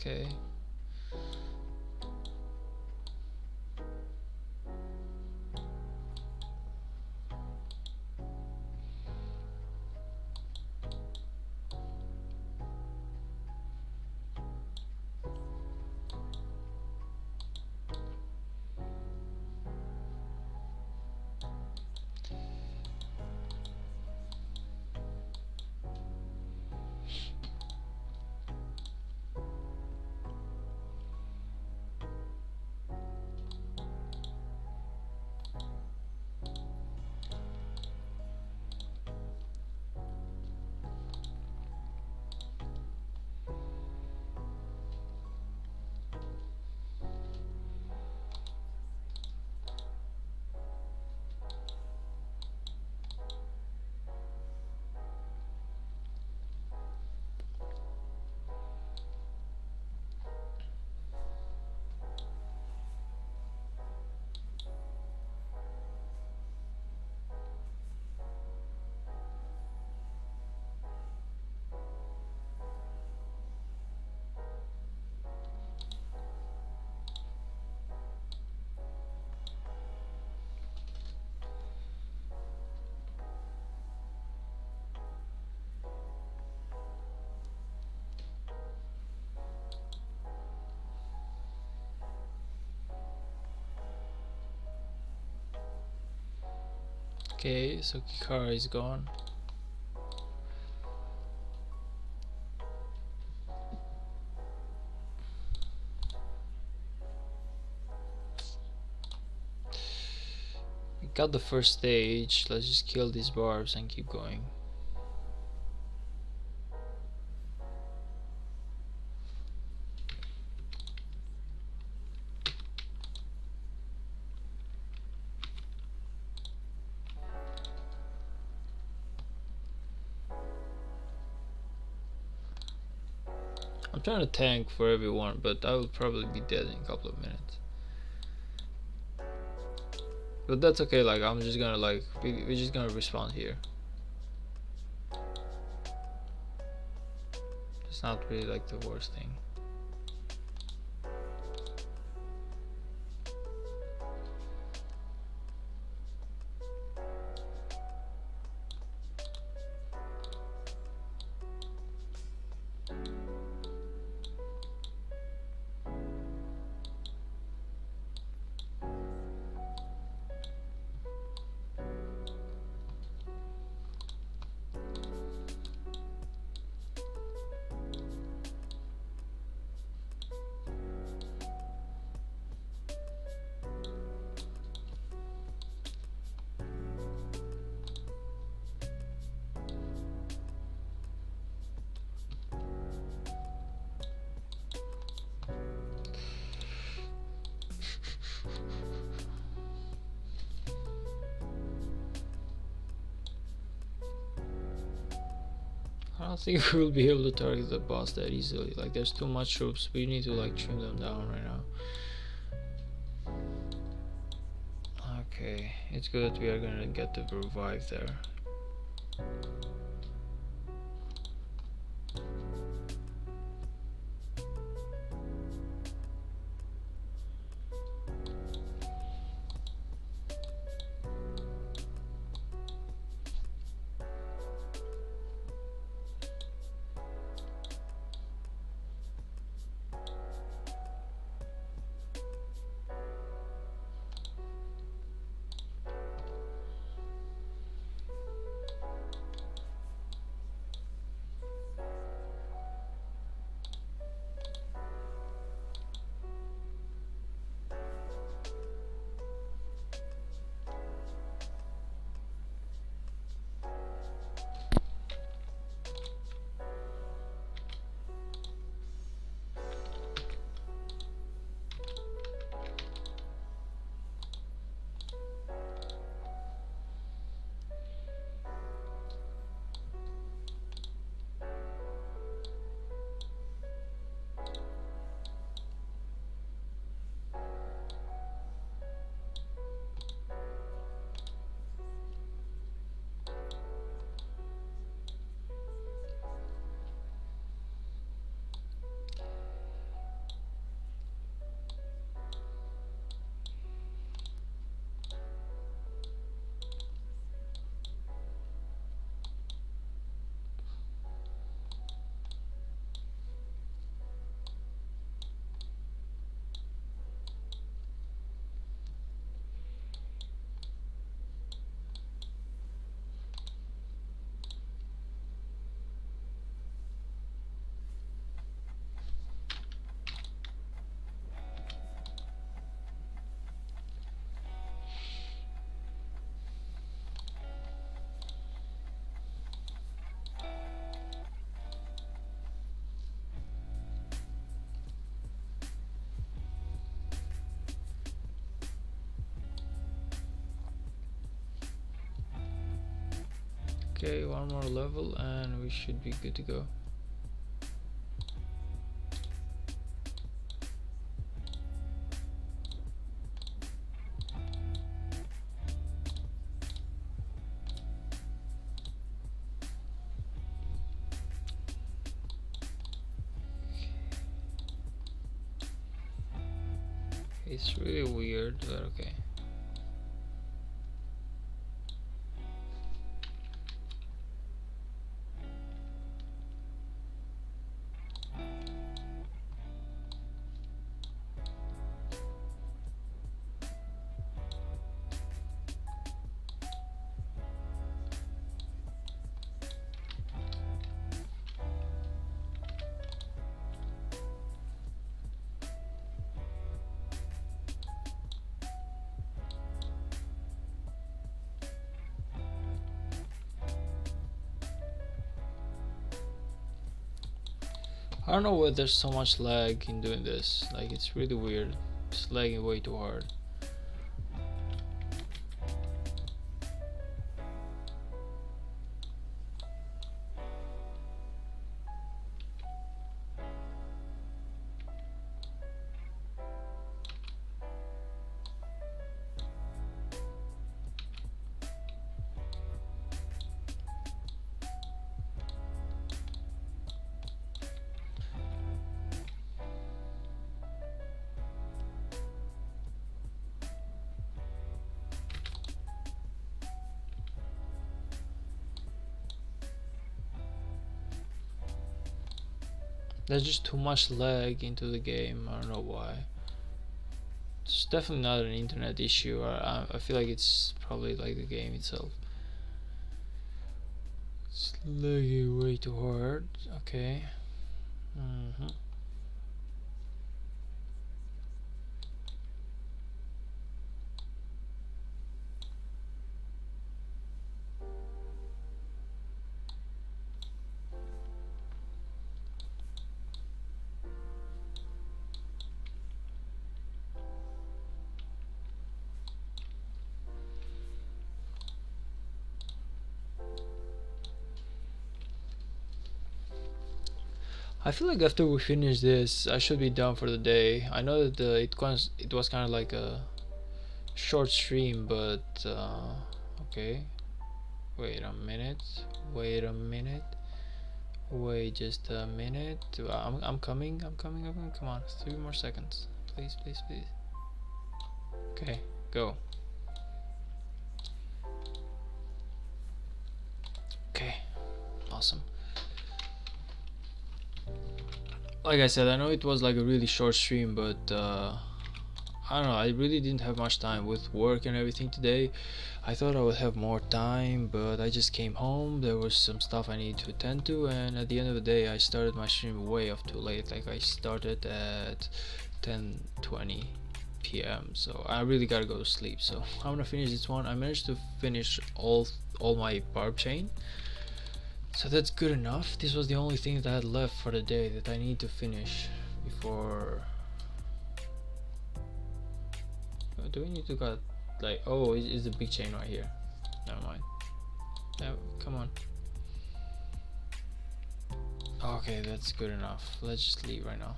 Okay. Okay, so Kikara is gone. We got the first stage. Let's just kill these barbs and keep going. I'm trying to tank for everyone, but I will probably be dead in a couple of minutes. But that's okay, like I'm just gonna like we're just gonna respawn here. It's not really like the worst thing. I don't think we'll be able to target the boss that easily. Like there's too much troops. We need to like trim them down right now. Okay, it's good that we are gonna get the revive there. Okay, one more level and we should be good to go. It's really weird, but okay. I don't know why there's so much lag in doing this. Like it's really weird. It's lagging way too hard. There's just too much lag into the game. I don't know why. It's definitely not an internet issue. I feel like it's probably like the game itself. It's lagging way too hard. Okay. I feel like after we finish this, I should be done for the day. I know that it was kind of like a short stream, but okay. Wait a minute. Wait a minute. Wait just a minute. I'm coming. I'm coming. Come on, 3 more seconds, please, please, please. Okay, go. Okay, awesome. Like I said, I know it was like a really short stream, but I don't know, I really didn't have much time with work and everything today. I thought I would have more time, but I just came home, there was some stuff I needed to attend to, and at the end of the day I started my stream way off too late. Like I started at 10:20 p.m. so I really gotta go to sleep. So I'm gonna finish this one. I managed to finish all my barb chain, so that's good enough. This was the only thing that I had left for the day that I need to finish before. Do we need to got like, oh, is the big chain right here? Never mind. No, come on. Okay, that's good enough. Let's just leave right now.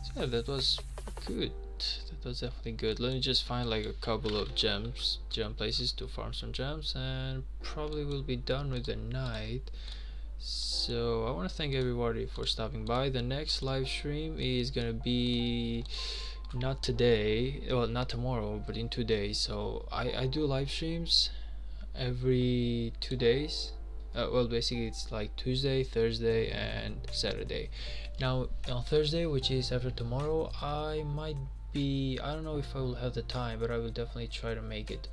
So yeah, that was good. That was definitely good. Let me just find like a couple of gem places to farm some gems, and probably we'll be done with the night. So I want to thank everybody for stopping by. The next live stream is gonna be not today, well, not tomorrow, but in 2 days. So I do live streams every 2 days. Well, basically it's like Tuesday, Thursday, and Saturday. Now on Thursday, which is after tomorrow, I don't know if I will have the time, but I will definitely try to make it.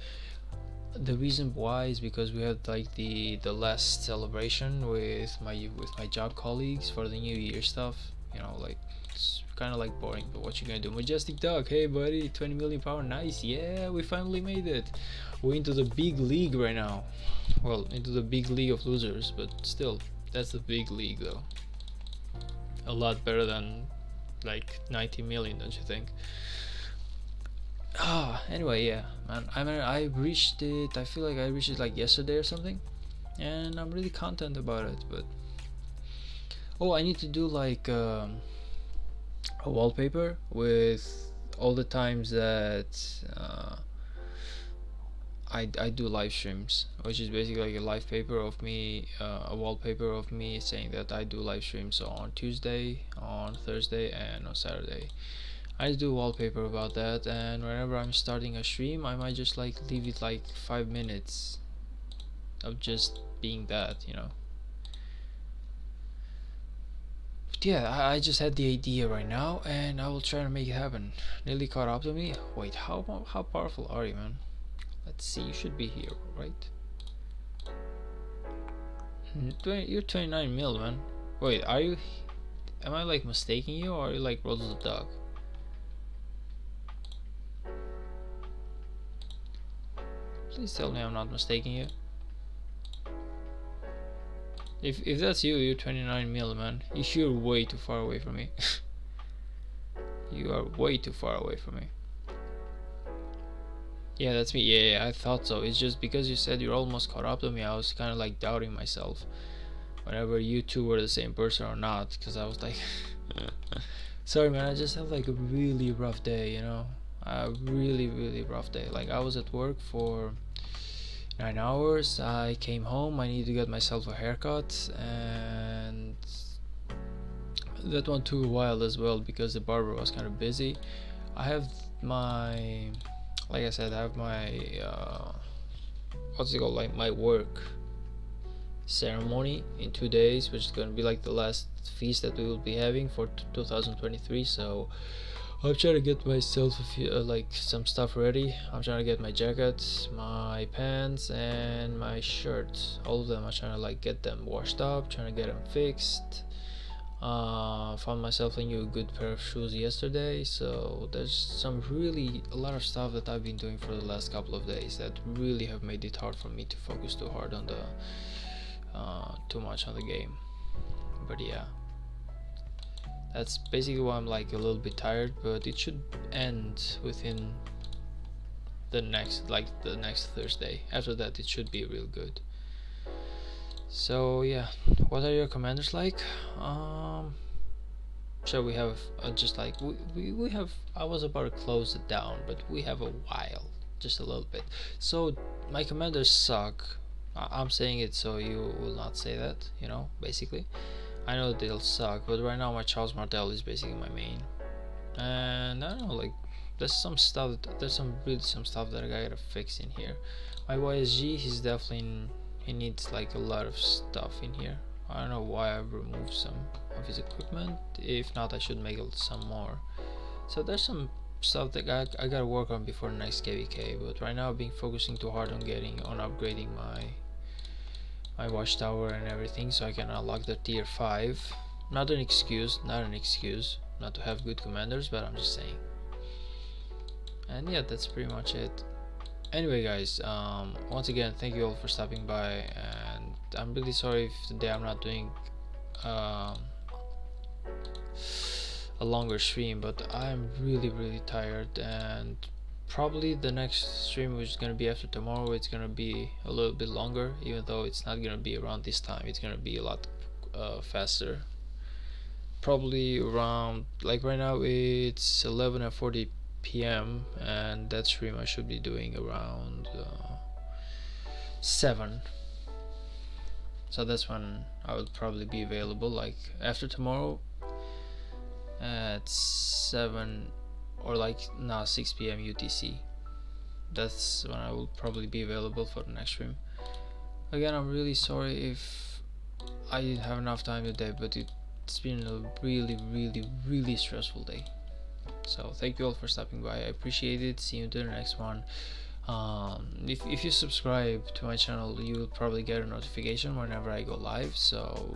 The reason why is because we had like the last celebration with my job colleagues for the New Year stuff. You know, like it's kind of like boring, but what you gonna do? Majestic Dog, hey buddy, 20 million power, nice. Yeah, we finally made it. We're into the big league right now. Well, into the big league of losers, but still, that's the big league though. A lot better than like 90 million, don't you think? Anyway, yeah, man, I reached it. I feel like I reached it like yesterday or something, and I'm really content about it. But oh, I need to do like a wallpaper with all the times that I do live streams, which is basically like a live paper of me, a wallpaper of me saying that I do live streams on Tuesday, on Thursday, and on Saturday. I do a wallpaper about that, and whenever I'm starting a stream, I might just like leave it like 5 minutes of just being that, you know. But yeah, I just had the idea right now, and I will try to make it happen. Nearly caught up to me. Wait, how powerful are you, man? Let's see. You should be here, right? You're 29 mil, man. Wait, are you? Am I like mistaking you, or are you like Rose the dog? Please tell me I'm not mistaking you. If that's you, you're 29 mil, man. You're way too far away from me. You are way too far away from me. Yeah, that's me. Yeah, I thought so. It's just because you said you're almost caught up to me, I was kind of like doubting myself whenever you two were the same person or not, because I was like, sorry, man. I just had like a really rough day, you know, a really rough day. Like I was at work for 9 hours. I came home. I needed to get myself a haircut, and that one took a while as well because the barber was kind of busy. I have my, like I said, I have my what's it called, like my work ceremony in 2 days, which is going to be like the last feast that we will be having for 2023. So I'm trying to get myself a few, like some stuff ready. I'm trying to get my jacket, my pants, and my shirt. All of them. I'm trying to like get them washed up, trying to get them fixed. Found myself a new good pair of shoes yesterday, so there's a lot of stuff that I've been doing for the last couple of days that really have made it hard for me to focus too hard on the too much on the game. But yeah, that's basically why I'm like a little bit tired, but it should end within the next Thursday. After that it should be real good. So yeah, what are your commanders like? So we have just like we have, I was about to close it down, but we have a while, just a little bit. So my commanders suck. I'm saying it so you will not say that, you know, basically. I know they'll suck, but right now my Charles Martel is basically my main. And I don't know, like there's some stuff that I gotta fix in here. My YSG, he's definitely he needs like a lot of stuff in here. I don't know why I've removed some of his equipment. If not, I should make some more. So there's some stuff that I gotta work on before the next KVK, but right now I've been focusing too hard on upgrading my watchtower and everything, so I can unlock the tier 5. Not an excuse not to have good commanders, but I'm just saying. And yeah, that's pretty much it. Anyway guys, once again, thank you all for stopping by, and I'm really sorry if today I'm not doing a longer stream, but I'm really tired, and probably the next stream, which is gonna be after tomorrow, it's gonna be a little bit longer, even though it's not gonna be around this time. It's gonna be a lot faster, probably around, like right now it's 11:40 p.m. and that stream I should be doing around 7. So that's when I will probably be available, like after tomorrow at 7 or like now 6 p.m. UTC. That's when I will probably be available for the next stream. Again, I'm really sorry if I didn't have enough time today, but it's been a really stressful day. So thank you all for stopping by. I appreciate it. See you to the next one. If you subscribe to my channel, you will probably get a notification whenever I go live, so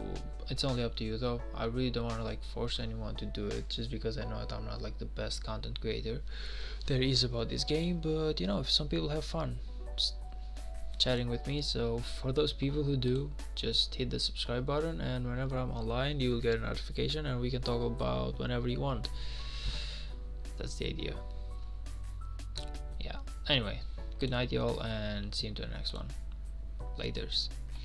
it's only up to you though. I really don't want to like force anyone to do it, just because I know that I'm not like the best content creator there is about this game, but you know, if some people have fun just chatting with me, so for those people who do, just hit the subscribe button, and whenever I'm online you will get a notification and we can talk about whenever you want. That's the idea. Yeah, anyway, good night y'all, and see you to the next one. Laters.